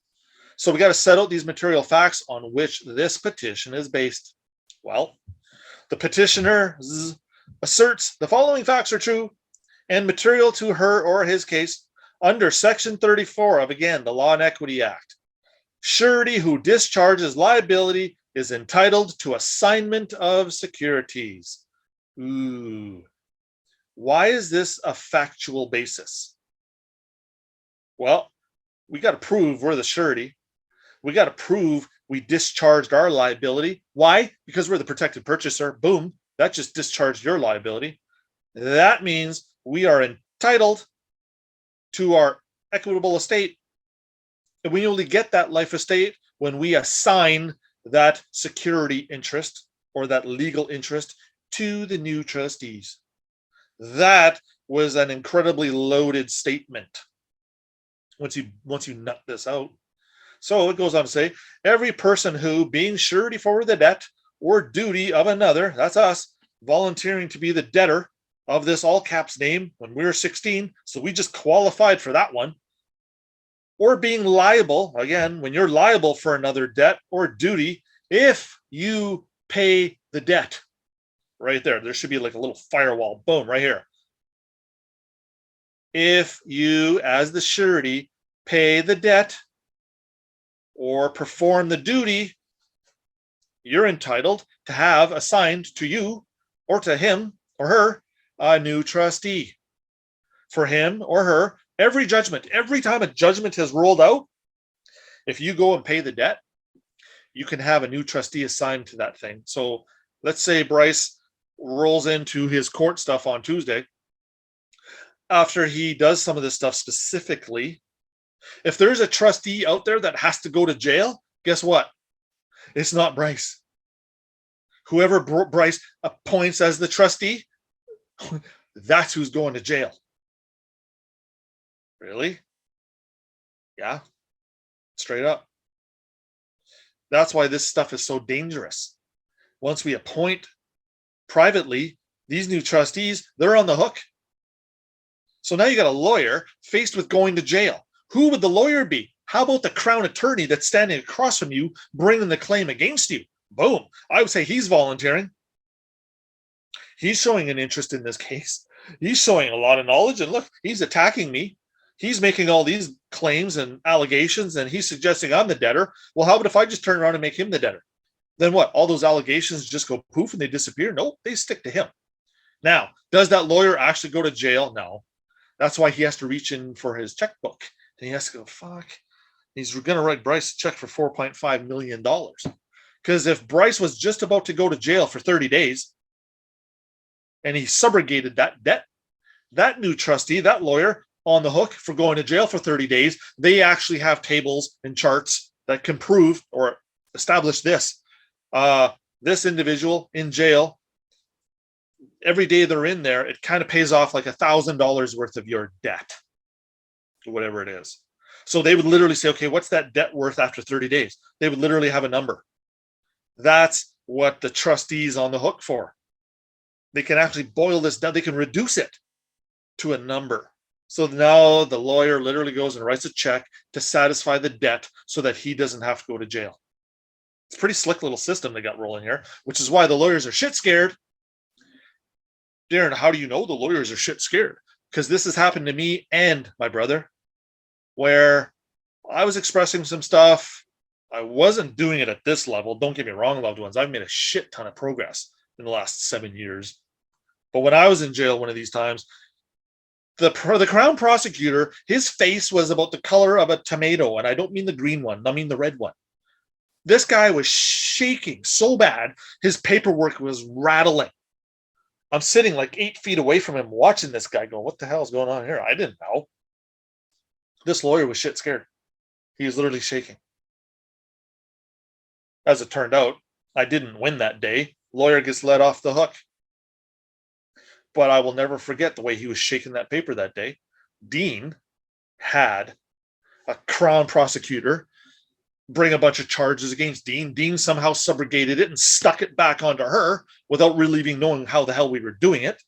So we got to set out these material facts on which this petition is based. Well, the petitioner asserts the following facts are true and material to her or his case under Section 34 of, again, the Law and Equity Act. Surety who discharges liability is entitled to assignment of securities. Ooh. Why is this a factual basis? Well, we got to prove we're the surety. We got to prove we discharged our liability. Why? Because we're the protected purchaser. Boom. That just discharged your liability. That means we are entitled to our equitable estate. And we only get that life estate when we assign that security interest or that legal interest to the new trustees. That was an incredibly loaded statement once you nut this out. So it goes on to say, every person who, being surety for the debt or duty of another, that's us, volunteering to be the debtor of this all caps name when we were 16, so we just qualified for that one, or being liable, again, when you're liable for another debt or duty, if you pay the debt. Right there should be like a little firewall, boom, right here. If you, as the surety, pay the debt or perform the duty, you're entitled to have assigned to you or to him or her a new trustee. For him or her, every time a judgment has rolled out, if you go and pay the debt, you can have a new trustee assigned to that thing. So let's say Bryce rolls into his court stuff on Tuesday. After he does some of this stuff specifically, if there's a trustee out there that has to go to jail, Guess what? It's not Bryce. Whoever Bryce appoints as the trustee, that's who's going to jail. Really? Yeah. Straight up. That's why this stuff is so dangerous. Once we appoint privately, these new trustees, they're on the hook. So now you got a lawyer faced with going to jail. Who would the lawyer be? How about the Crown attorney that's standing across from you, bringing the claim against you? Boom. I would say he's volunteering. He's showing an interest in this case. He's showing a lot of knowledge. And look, he's attacking me. He's making all these claims and allegations, and he's suggesting I'm the debtor. Well, how about if I just turn around and make him the debtor? Then what? All those allegations just go poof and they disappear? Nope, they stick to him. Now, does that lawyer actually go to jail? No. That's why he has to reach in for his checkbook. And he has to go, fuck. He's going to write Bryce a check for $4.5 million. Because if Bryce was just about to go to jail for 30 days and he subrogated that debt, that new trustee, that lawyer, on the hook for going to jail for 30 days, they actually have tables and charts that can prove or establish this. This individual in jail, every day they're in there, it kind of pays off like $1,000 worth of your debt, whatever it is. So they would literally say, okay, what's that debt worth after 30 days? They would literally have a number. That's what the trustee's on the hook for. They can actually boil this down. They can reduce it to a number. So now the lawyer literally goes and writes a check to satisfy the debt so that he doesn't have to go to jail. It's a pretty slick little system they got rolling here, which is why the lawyers are shit scared. Darren, how do you know the lawyers are shit scared? Because this has happened to me and my brother, where I was expressing some stuff. I wasn't doing it at this level. Don't get me wrong, loved ones. I've made a shit ton of progress in the last 7 years. But when I was in jail one of these times, the Crown prosecutor, his face was about the color of a tomato. And I don't mean the green one. I mean the red one. This guy was shaking so bad, his paperwork was rattling. I'm sitting like 8 feet away from him watching this guy going, what the hell is going on here? I didn't know. This lawyer was shit scared. He was literally shaking. As it turned out, I didn't win that day. Lawyer gets let off the hook. But I will never forget the way he was shaking that paper that day. Dean had a Crown prosecutor bring a bunch of charges against Dean. Dean somehow subrogated it and stuck it back onto her without really even knowing how the hell we were doing it.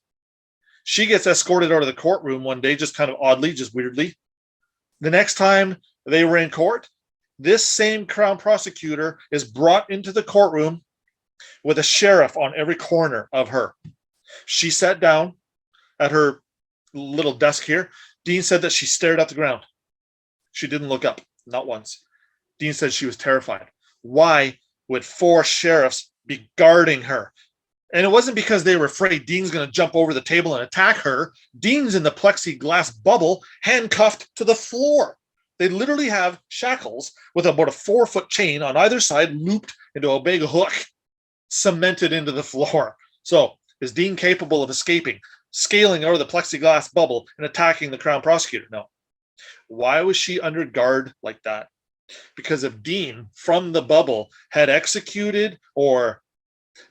She gets escorted out of the courtroom one day, just kind of oddly, just weirdly. The next time they were in court, this same Crown prosecutor is brought into the courtroom with a sheriff on every corner of her. She sat down at her little desk here. Dean said that she stared at the ground. She didn't look up, not once. Dean said she was terrified. Why would 4 sheriffs be guarding her? And it wasn't because they were afraid Dean's going to jump over the table and attack her. Dean's in the plexiglass bubble, handcuffed to the floor. They literally have shackles with about a 4-foot chain on either side, looped into a big hook, cemented into the floor. So, is Dean capable of escaping, scaling out of the plexiglass bubble and attacking the Crown prosecutor? No. Why was she under guard like that? Because if Dean, from the bubble, had executed or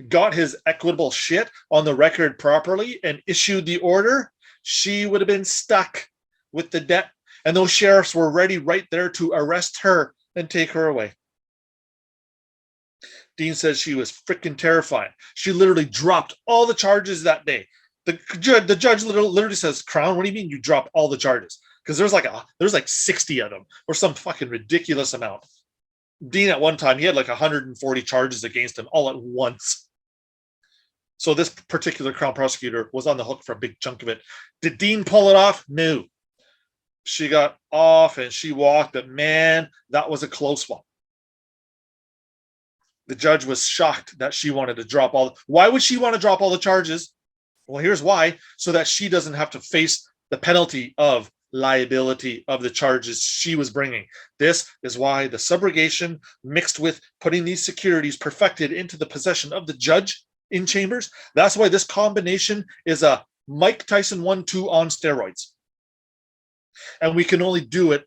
got his equitable shit on the record properly and issued the order, she would have been stuck with the debt. And those sheriffs were ready right there to arrest her and take her away. Dean says she was freaking terrified. She literally dropped all the charges that day. The judge literally says, Crown, what do you mean you dropped all the charges? Because there's like 60 of them or some fucking ridiculous amount. Dean at one time, he had like 140 charges against him all at once. So this particular Crown prosecutor was on the hook for a big chunk of it. Did Dean pull it off? No. She got off and she walked, but man, that was a close one. The judge was shocked that she wanted to drop all. Why would she want to drop all the charges? Well, here's why. So that she doesn't have to face the penalty of liability of the charges she was bringing. This is why the subrogation mixed with putting these securities perfected into the possession of the judge in chambers. That's why this combination is a Mike Tyson 1-2 on steroids. And we can only do it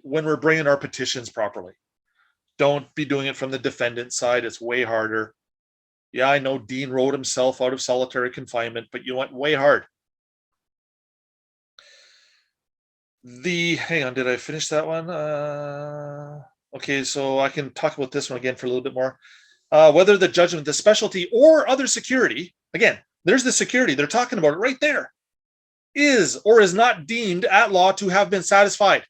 when we're bringing our petitions properly. Don't be doing it from the defendant side. It's way harder. Yeah, I know Dean wrote himself out of solitary confinement, but you went way hard. Hang on, did I finish that one? Okay, so I can talk about this one again for a little bit more. Whether the judgment, the specialty, or other security, again, there's the security, they're talking about it right there, is or is not deemed at law to have been satisfied.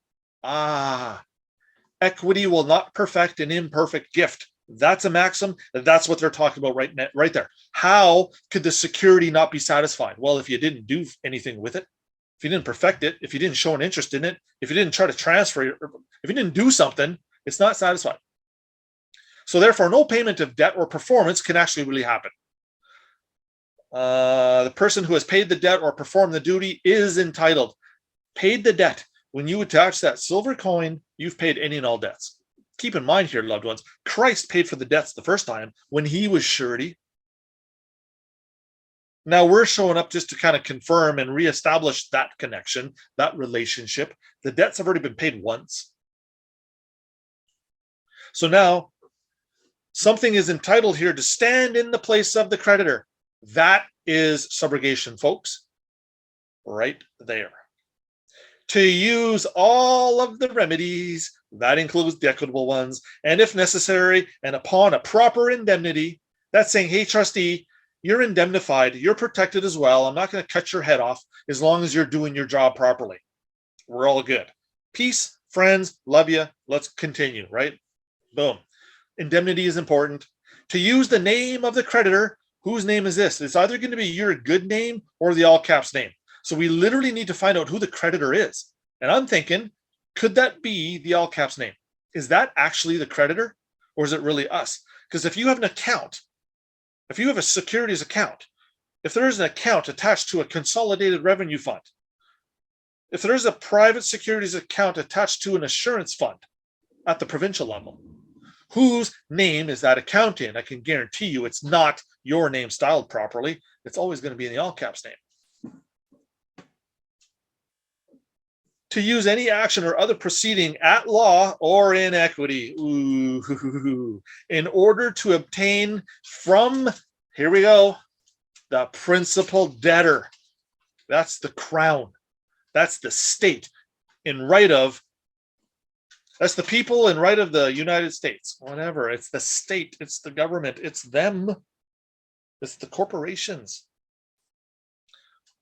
Equity will not perfect an imperfect gift. That's a maxim. That's what they're talking about right there. How could the security not be satisfied? Well, if you didn't do anything with it, if you didn't perfect it, if you didn't show an interest in it, if you didn't try to transfer it, if you didn't do something, it's not satisfied. So therefore, no payment of debt or performance can actually really happen. The person who has paid the debt or performed the duty is entitled. Paid the debt. When you attach that silver coin, you've paid any and all debts. Keep in mind here, loved ones, Christ paid for the debts the first time when he was surety. Now we're showing up just to kind of confirm and reestablish that connection, that relationship. The debts have already been paid once. So now something is entitled here to stand in the place of the creditor. That is subrogation, folks, right there. To use all of the remedies, that includes the equitable ones, and if necessary, and upon a proper indemnity, that's saying, hey, trustee, you're indemnified, you're protected as well. I'm not going to cut your head off as long as you're doing your job properly. We're all good. Peace, friends, love you. Let's continue, right? Boom. Indemnity is important. To use the name of the creditor, whose name is this? It's either going to be your good name or the all caps name. So we literally need to find out who the creditor is. And I'm thinking, could that be the all caps name? Is that actually the creditor, or is it really us? Because if you have an account, if you have a securities account, if there is an account attached to a consolidated revenue fund, if there is a private securities account attached to an assurance fund at the provincial level, whose name is that account in? I can guarantee you it's not your name styled properly. It's always going to be in the all caps name. To use any action or other proceeding at law or in equity, in order to obtain from, here we go, the principal debtor. That's the crown. That's the state in right of, that's the people in right of the United States, whatever. It's the state, it's the government, it's them, it's the corporations.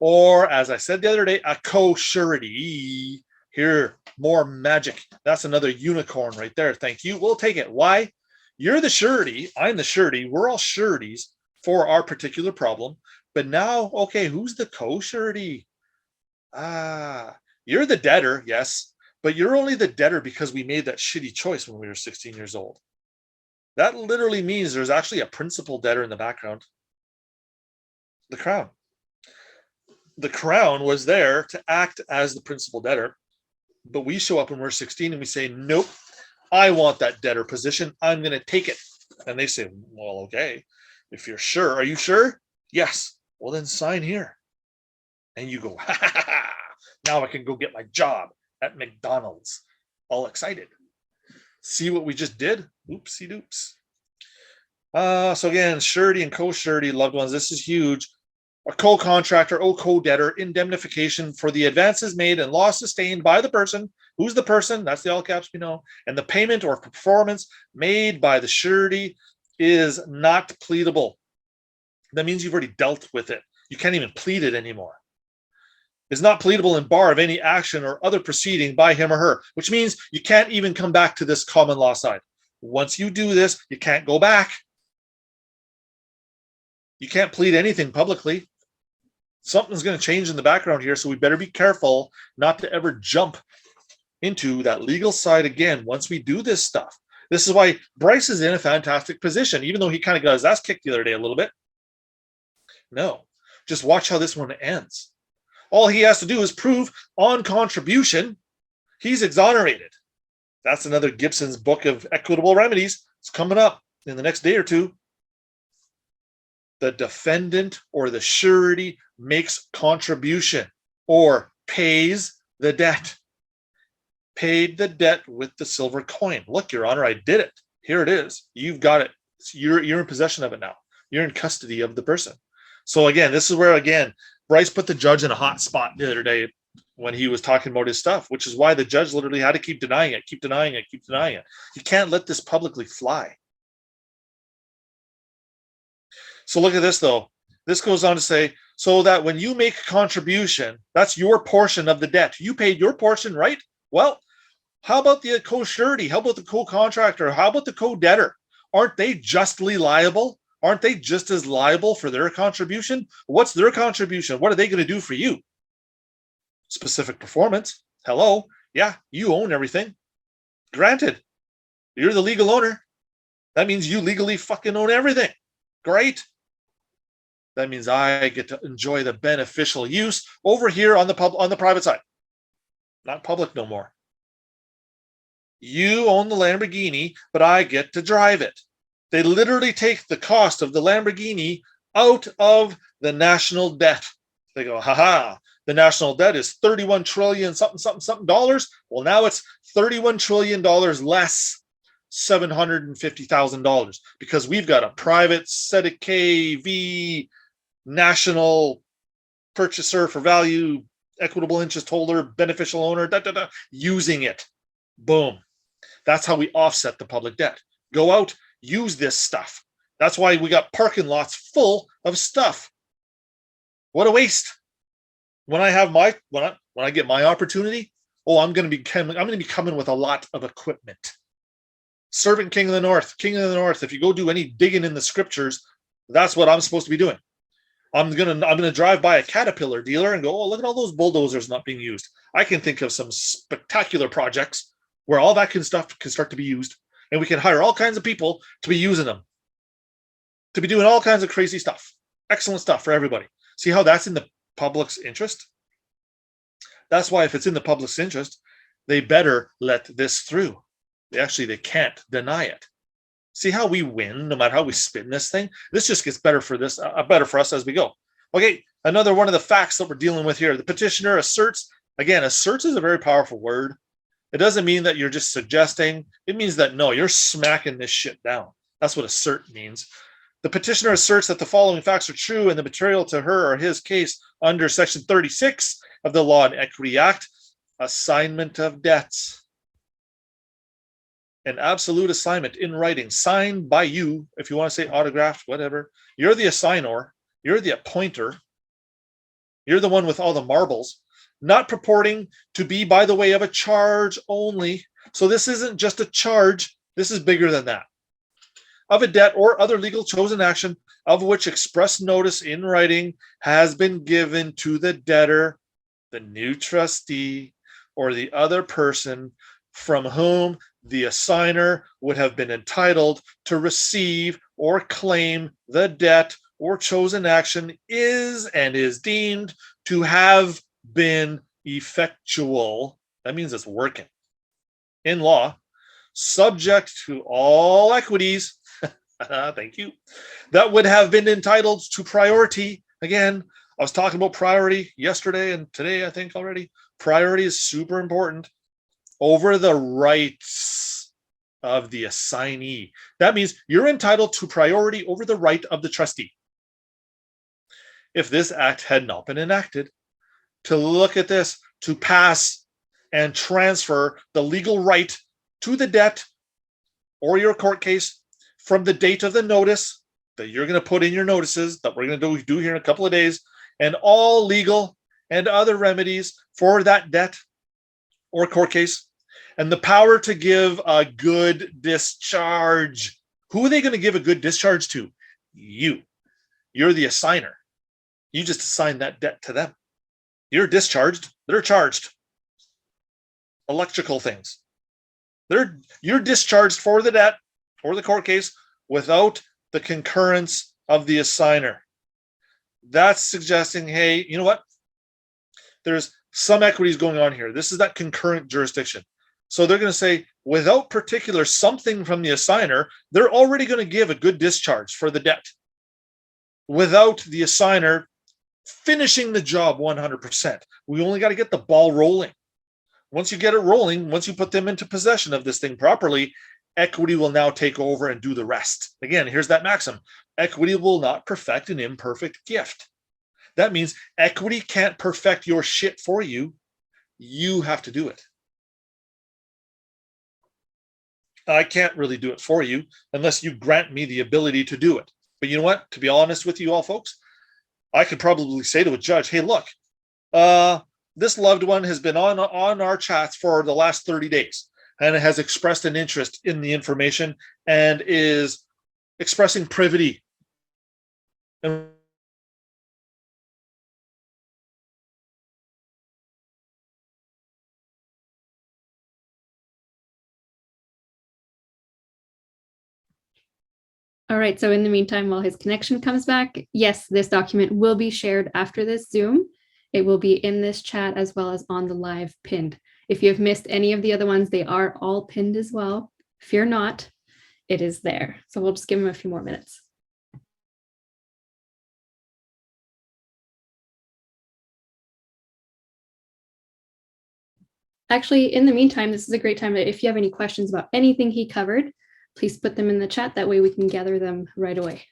Or, as I said the other day, a co-surety. Here, more magic. That's another unicorn right there. Thank you. We'll take it. Why? You're the surety. I'm the surety. We're all sureties for our particular problem. But now, okay, who's the co-surety? You're the debtor, yes. But you're only the debtor because we made that shitty choice when we were 16 years old. That literally means there's actually a principal debtor in the background. The crown. The crown was there to act as the principal debtor, but we show up when we're 16 and we say, nope, I want that debtor position. I'm going to take it. And they say, well, okay, if you're sure, are you sure? Yes. Well, then sign here. And you go, ha, ha, ha, ha. Now I can go get my job at McDonald's. All excited. See what we just did? Oopsie doops. So again, surety and co-surety, loved ones, this is huge. A co-contractor or co-debtor indemnification for the advances made and loss sustained by the person. Who's the person? That's the all caps we know. And the payment or performance made by the surety is not pleadable. That means you've already dealt with it. You can't even plead it anymore. Is not pleadable in bar of any action or other proceeding by him or her, which means you can't even come back to this common law side. Once you do this, you can't go back. You can't plead anything publicly. Something's going to change in the background here, so we better be careful not to ever jump into that legal side again once we do this stuff. This is why Bryce is in a fantastic position, even though he kind of got his ass kicked the other day a little bit. No, just watch how this one ends. All he has to do is prove on contribution he's exonerated. That's another Gibson's book of equitable remedies. It's coming up in the next day or two. The defendant or the surety makes contribution or pays the debt. Paid the debt with the silver coin. Look, Your Honor, I did it. Here it is. You've got it. You're in possession of it now. You're in custody of the person. So again, this is where, again, Bryce put the judge in a hot spot the other day when he was talking about his stuff, which is why the judge literally had to keep denying it. You can't let this publicly fly. So look at this, though. This goes on to say, so that when you make a contribution, that's your portion of the debt. You paid your portion, right? Well, how about the co-surety? How about the co-contractor? How about the co-debtor? Aren't they justly liable? Aren't they just as liable for their contribution? What's their contribution? What are they going to do for you? Specific performance. Hello. Yeah, you own everything. Granted, you're the legal owner. That means you legally fucking own everything. Great. That means I get to enjoy the beneficial use over here on the private side. Not public no more. You own the Lamborghini, but I get to drive it. They literally take the cost of the Lamborghini out of the national debt. They go, haha, the national debt is 31 trillion something dollars. Well, now it's $31 trillion less $750,000 because we've got a private set of KV national purchaser for value, equitable interest holder, beneficial owner, using it. Boom. That's how we offset the public debt. Go out, use this stuff. That's why we got parking lots full of stuff. What a waste. When I have when I get my opportunity, I'm going to be coming with a lot of equipment. Servant King of the North. If you go do any digging in the scriptures, that's what I'm supposed to be doing. I'm gonna drive by a Caterpillar dealer and go, oh, look at all those bulldozers not being used. I can think of some spectacular projects where all that stuff can start to be used, and we can hire all kinds of people to be using them, to be doing all kinds of crazy stuff. Excellent stuff for everybody. See how that's in the public's interest? That's why if it's in the public's interest, they better let this through. They can't deny it. See how we win no matter how we spin this thing? This just gets better for us as we go. Okay, another one of the facts that we're dealing with here. The petitioner asserts. Again, asserts is a very powerful word. It doesn't mean that you're just suggesting. It means that, no, you're smacking this shit down. That's what assert means. The petitioner asserts that the following facts are true and the material to her or his case under Section 36 of the Law and Equity Act, assignment of debts. An absolute assignment in writing, signed by you, if you want to say autographed, whatever. You're the assigner. You're the appointer. You're the one with all the marbles, not purporting to be by the way of a charge only. So this isn't just a charge. This is bigger than that. Of a debt or other legal chosen action of which express notice in writing has been given to the debtor, the new trustee, or the other person from whom the assigner would have been entitled to receive or claim the debt or chosen action is and is deemed to have been effectual. That means it's working. In law, subject to all equities, thank you, that would have been entitled to priority. Again, I was talking about priority yesterday and today, I think already. Priority is super important over the rights of the assignee. That means you're entitled to priority over the right of the trustee. If this act had not been enacted, to look at this, to pass and transfer the legal right to the debt or your court case from the date of the notice that you're going to put in your notices that we're going to do here in a couple of days, and all legal and other remedies for that debt or court case, and the power to give a good discharge. Who are they going to give a good discharge to? You. You're the assigner. You just assign that debt to them. You're discharged. They're charged. Electrical things. You're discharged for the debt or the court case without the concurrence of the assigner. That's suggesting, hey, you know what? There's some equities going on here. This is that concurrent jurisdiction. So they're going to say, without particular something from the assigner, they're already going to give a good discharge for the debt without the assigner finishing the job 100%. We only got to get the ball rolling. Once you get it rolling, once you put them into possession of this thing properly, equity will now take over and do the rest. Again, here's that maxim. Equity will not perfect an imperfect gift. That means equity can't perfect your shit for you. You have to do it. I can't really do it for you unless you grant me the ability to do it. But you know what? To be honest with you all, folks, I could probably say to a judge, hey, look, this loved one has been on our chats for the last 30 days and has expressed an interest in the information and is expressing privity. And All right, so in the meantime, while his connection comes back, yes, this document will be shared after this Zoom. It will be in this chat as well as on the live pinned. If you have missed any of the other ones, they are all pinned as well. Fear not, it is there. So we'll just give him a few more minutes. Actually, in the meantime, this is a great time that if you have any questions about anything he covered, please put them in the chat. That way we can gather them right away.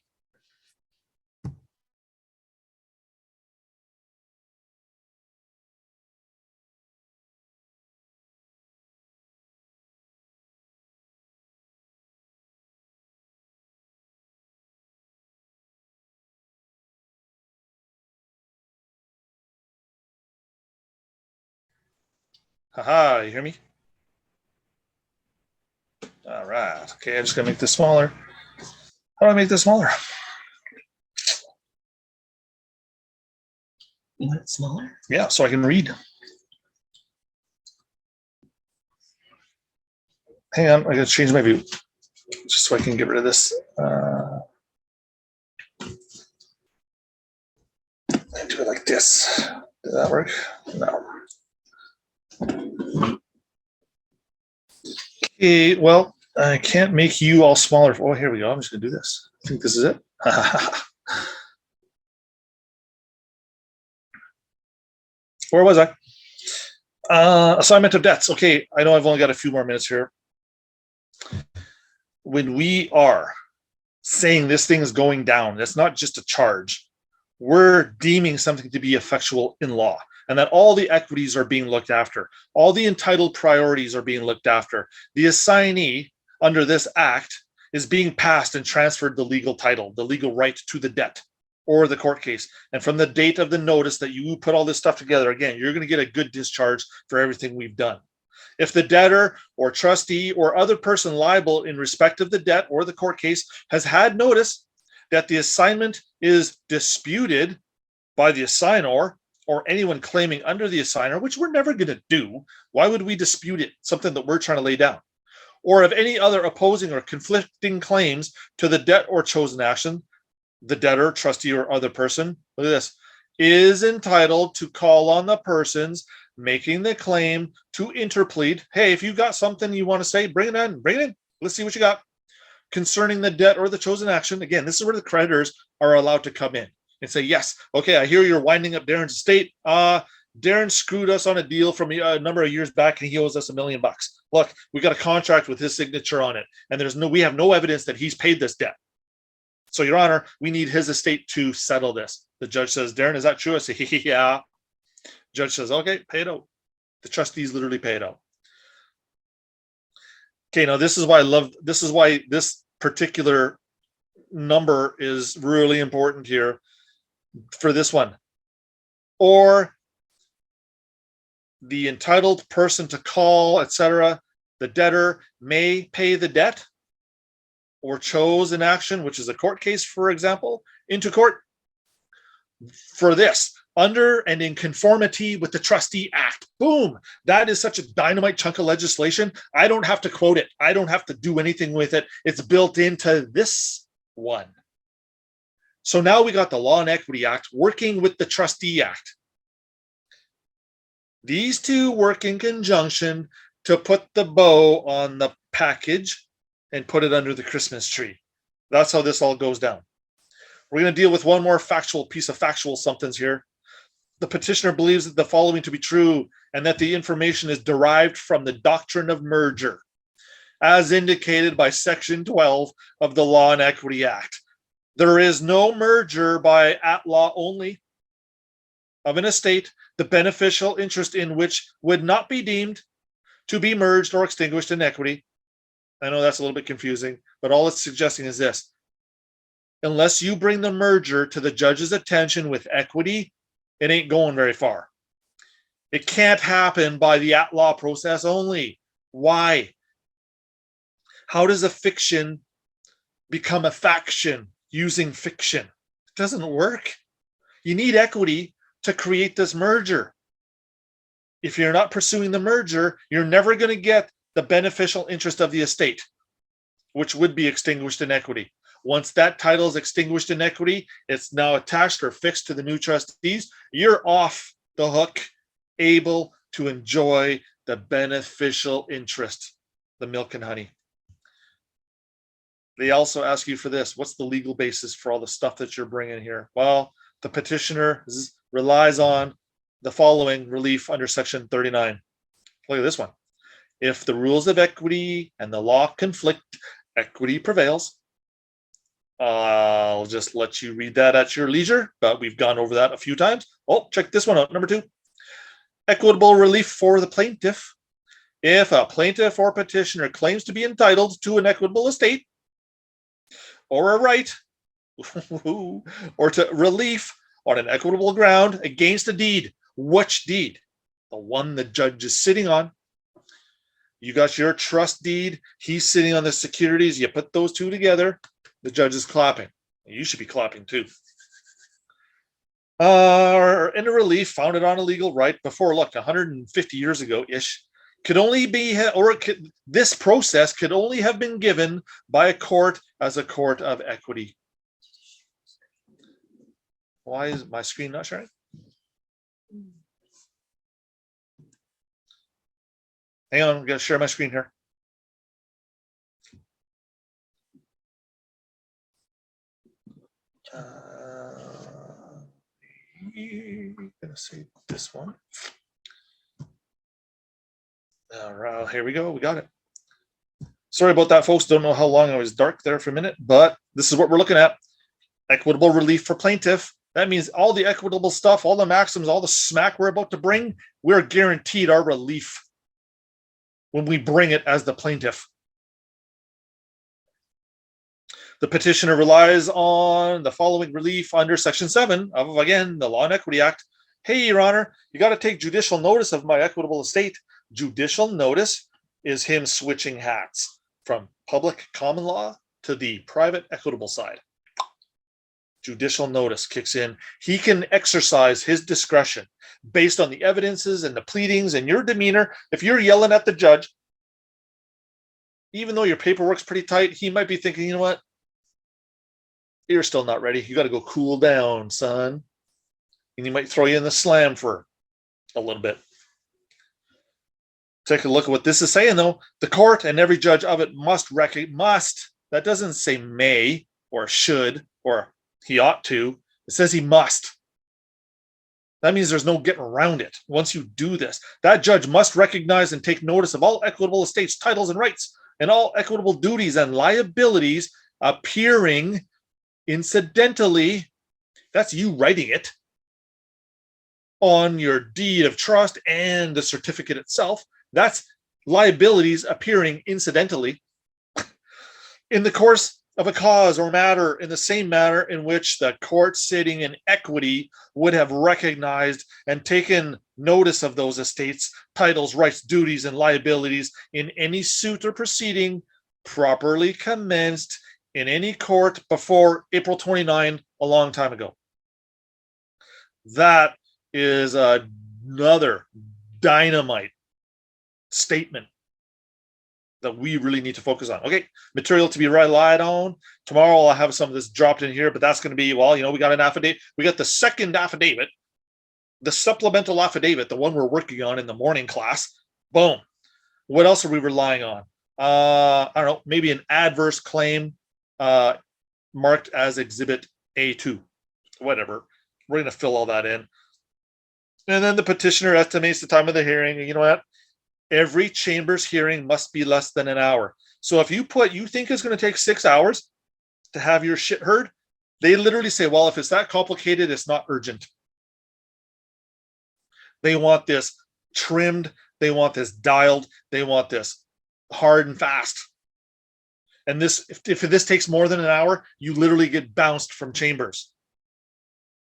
haha, you hear me? All right. Okay, I'm just gonna make this smaller. How do I make this smaller? You want it smaller? Yeah, so I can read. Hang on, I gotta change my view just so I can get rid of this. I do it like this. Did that work? No. Okay, well, I can't make you all smaller. Oh, here we go. I'm just gonna do this. I think this is it. Where was I? Assignment of debts. Okay, I know I've only got a few more minutes here. When we are saying this thing is going down, that's not just a charge. We're deeming something to be effectual in law, and that all the equities are being looked after. All the entitled priorities are being looked after. The assignee under this act is being passed and transferred the legal title, the legal right to the debt or the court case. And from the date of the notice that you put all this stuff together, again, you're going to get a good discharge for everything we've done. If the debtor or trustee or other person liable in respect of the debt or the court case has had notice that the assignment is disputed by the assignor or anyone claiming under the assigner, which we're never going to do. Why would we dispute it? Something that we're trying to lay down. Or of any other opposing or conflicting claims to the debt or chosen action, the debtor, trustee, or other person, look at this, is entitled to call on the persons making the claim to interplead. Hey, if you've got something you want to say, bring it in, bring it in. Let's see what you got. Concerning the debt or the chosen action, again, this is where the creditors are allowed to come in and say, yes, okay, I hear you're winding up Darren's estate. Darren screwed us on a deal from a number of years back and he owes us $1 million. Look, we got a contract with his signature on it, and we have no evidence that he's paid this debt. So, Your Honor, we need his estate to settle this. The judge says, Darren, is that true? I say, yeah. Judge says, okay, pay it out. The trustees literally pay it out. Okay, now this is why this particular number is really important here for this one. Or the entitled person to call, etc., the debtor may pay the debt or chose an action, which is a court case, for example, into court for this, under and in conformity with the Trustee Act. Boom. That is such a dynamite chunk of legislation. I don't have to quote it. I don't have to do anything with it. It's built into this one. So now we got the Law and Equity Act working with the Trustee Act. These two work in conjunction to put the bow on the package and put it under the Christmas tree. That's how this all goes down. We're going to deal with one more piece of factual somethings here. The petitioner believes that the following to be true and that the information is derived from the doctrine of merger. as indicated by Section 12 of the Law and Equity Act. There is no merger by at law only of an estate, the beneficial interest in which would not be deemed to be merged or extinguished in equity. I know that's a little bit confusing, but all it's suggesting is this. Unless you bring the merger to the judge's attention with equity, it ain't going very far. It can't happen by the at-law process only. Why? How does a fiction become a faction using fiction? It doesn't work. You need equity to create this merger. If you're not pursuing the merger, you're never going to get the beneficial interest of the estate, which would be extinguished in equity. Once that title is extinguished in equity, it's now attached or fixed to the new trustees. You're off the hook, able to enjoy the beneficial interest, the milk and honey. They also ask you for this. What's the legal basis for all the stuff that you're bringing here? Well, the petitioner relies on the following relief under Section 39. Look at this one. If the rules of equity and the law conflict, equity prevails. I'll just let you read that at your leisure, but we've gone over that a few times. Oh, check this one out. Number 2, equitable relief for the plaintiff. If a plaintiff or petitioner claims to be entitled to an equitable estate or a right or to relief on an equitable ground against a deed. Which deed? The one the judge is sitting on. You got your trust deed. He's sitting on the securities. You put those two together. The judge is clapping. You should be clapping too. Or in a relief founded on a legal right before, look, 150 years ago-ish, could only be, this process could only have been given by a court as a court of equity. Why is my screen not sharing? Hang on, I'm going to share my screen here. I'm going to say this one. All right, here we go. We got it. Sorry about that, folks. Don't know how long I was dark there for a minute, but this is what we're looking at. Equitable relief for plaintiff. That means all the equitable stuff, all the maxims, all the smack we're about to bring, we're guaranteed our relief when we bring it as the plaintiff. The petitioner relies on the following relief under Section 7 of, again, the Law and Equity Act. Hey, Your Honor, you got to take judicial notice of my equitable estate. Judicial notice is him switching hats from public common law to the private equitable side. Judicial notice kicks in. He can exercise his discretion based on the evidences and the pleadings and your demeanor. If you're yelling at the judge, even though your paperwork's pretty tight, he might be thinking, you know what? You're still not ready. You got to go cool down, son. And he might throw you in the slam for a little bit. Take a look at what this is saying, though. The court and every judge of it must, that doesn't say may or should or he ought to. It says he must. That means there's no getting around it. Once you do this, that judge must recognize and take notice of all equitable estates, titles, and rights, and all equitable duties and liabilities appearing incidentally, that's you writing it, on your deed of trust and the certificate itself. That's liabilities appearing incidentally in the course of a cause or matter, in the same manner in which the court sitting in equity would have recognized and taken notice of those estates, titles, rights, duties, and liabilities in any suit or proceeding properly commenced in any court before April 29, a long time ago. That is another dynamite statement that we really need to focus on. Okay, material to be relied on. Tomorrow I'll have some of this dropped in here, but that's going to be, well, we got an affidavit. We got the second affidavit, the supplemental affidavit, the one we're working on in the morning class. Boom. What else are we relying on? I don't know, maybe an adverse claim marked as Exhibit A2. Whatever. We're going to fill all that in. And then the petitioner estimates the time of the hearing. You know what? Every chamber's hearing must be less than an hour. So if you think it's going to take 6 hours to have your shit heard, they literally say, well, if it's that complicated, it's not urgent. They want this trimmed. They want this dialed. They want this hard and fast. And this, if this takes more than an hour, you literally get bounced from chambers.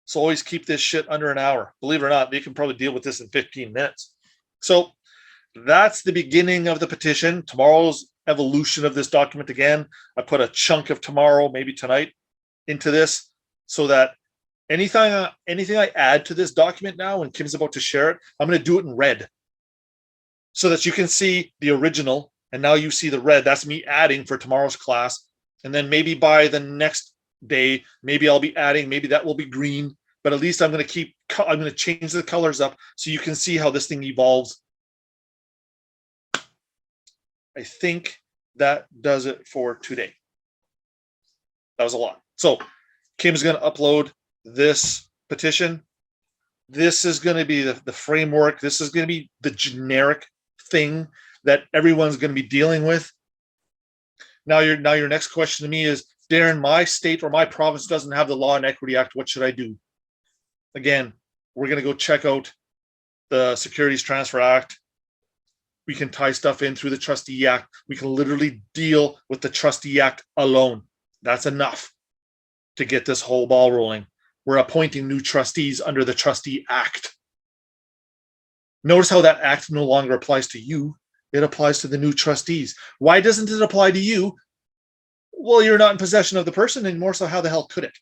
So always keep this shit under an hour. Believe it or not, they can probably deal with this in 15 minutes. So that's the beginning of the petition. Tomorrow's evolution of this document again. I put a chunk of tomorrow, maybe tonight, into this so that anything I add to this document now, when Kim's about to share it, I'm going to do it in red so that you can see the original. And now you see the red. That's me adding for tomorrow's class. And then maybe by the next day, maybe I'll be adding, maybe that will be green, but at least I'm going to change the colors up so you can see how this thing evolves. I think that does it for today. That was a lot. So Kim's going to upload this petition. This is going to be the framework. This is going to be the generic thing that everyone's going to be dealing with. Now your next question to me is, Darren, my state or my province doesn't have the Law and Equity Act. What should I do? Again, we're going to go check out the Securities Transfer Act. We can tie stuff in through the Trustee Act. We can literally deal with the Trustee Act alone. That's enough to get this whole ball rolling. We're appointing new trustees under the Trustee Act. Notice how that act no longer applies to you. It applies to the new trustees. Why doesn't it apply to you? Well, you're not in possession of the person anymore, so how the hell could it?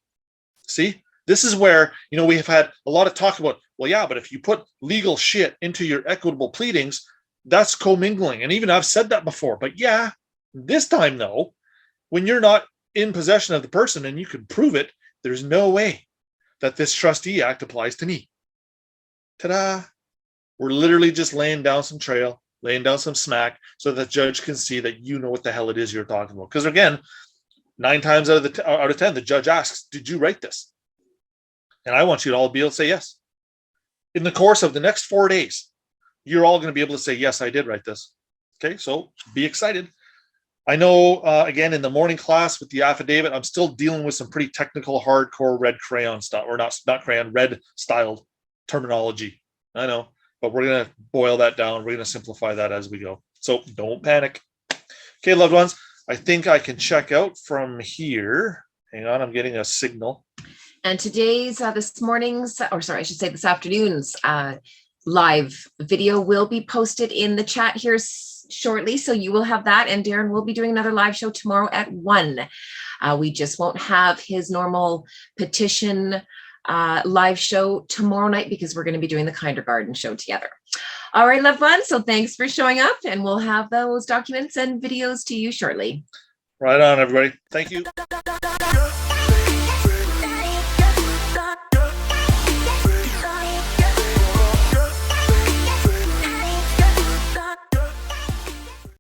See, this is where, we have had a lot of talk about, well, yeah, but if you put legal shit into your equitable pleadings, that's commingling. And even I've said that before, but yeah, this time though, when you're not in possession of the person and you can prove it, there's no way that this Trustee Act applies to me. Ta-da! We're literally just laying down some trail, laying down some smack so that the judge can see that you know what the hell it is you're talking about. Because again, 9 times out of 10, the judge asks, did you write this? And I want you to all be able to say yes. In the course of the next 4 days, you're all going to be able to say, yes, I did write this. Okay, so be excited. I know, again, in the morning class with the affidavit, I'm still dealing with some pretty technical, hardcore red crayon stuff, or not crayon, red styled terminology. I know, but we're going to boil that down. We're going to simplify that as we go. So don't panic. Okay, loved ones, I think I can check out from here. Hang on, I'm getting a signal. And today's, this afternoon's live video will be posted in the chat here shortly. So you will have that. And Darren will be doing another live show tomorrow at 1. We just won't have his normal petition live show tomorrow night because we're going to be doing the kindergarten show together. All right, loved ones. So thanks for showing up, and we'll have those documents and videos to you shortly. Right on, everybody. Thank you.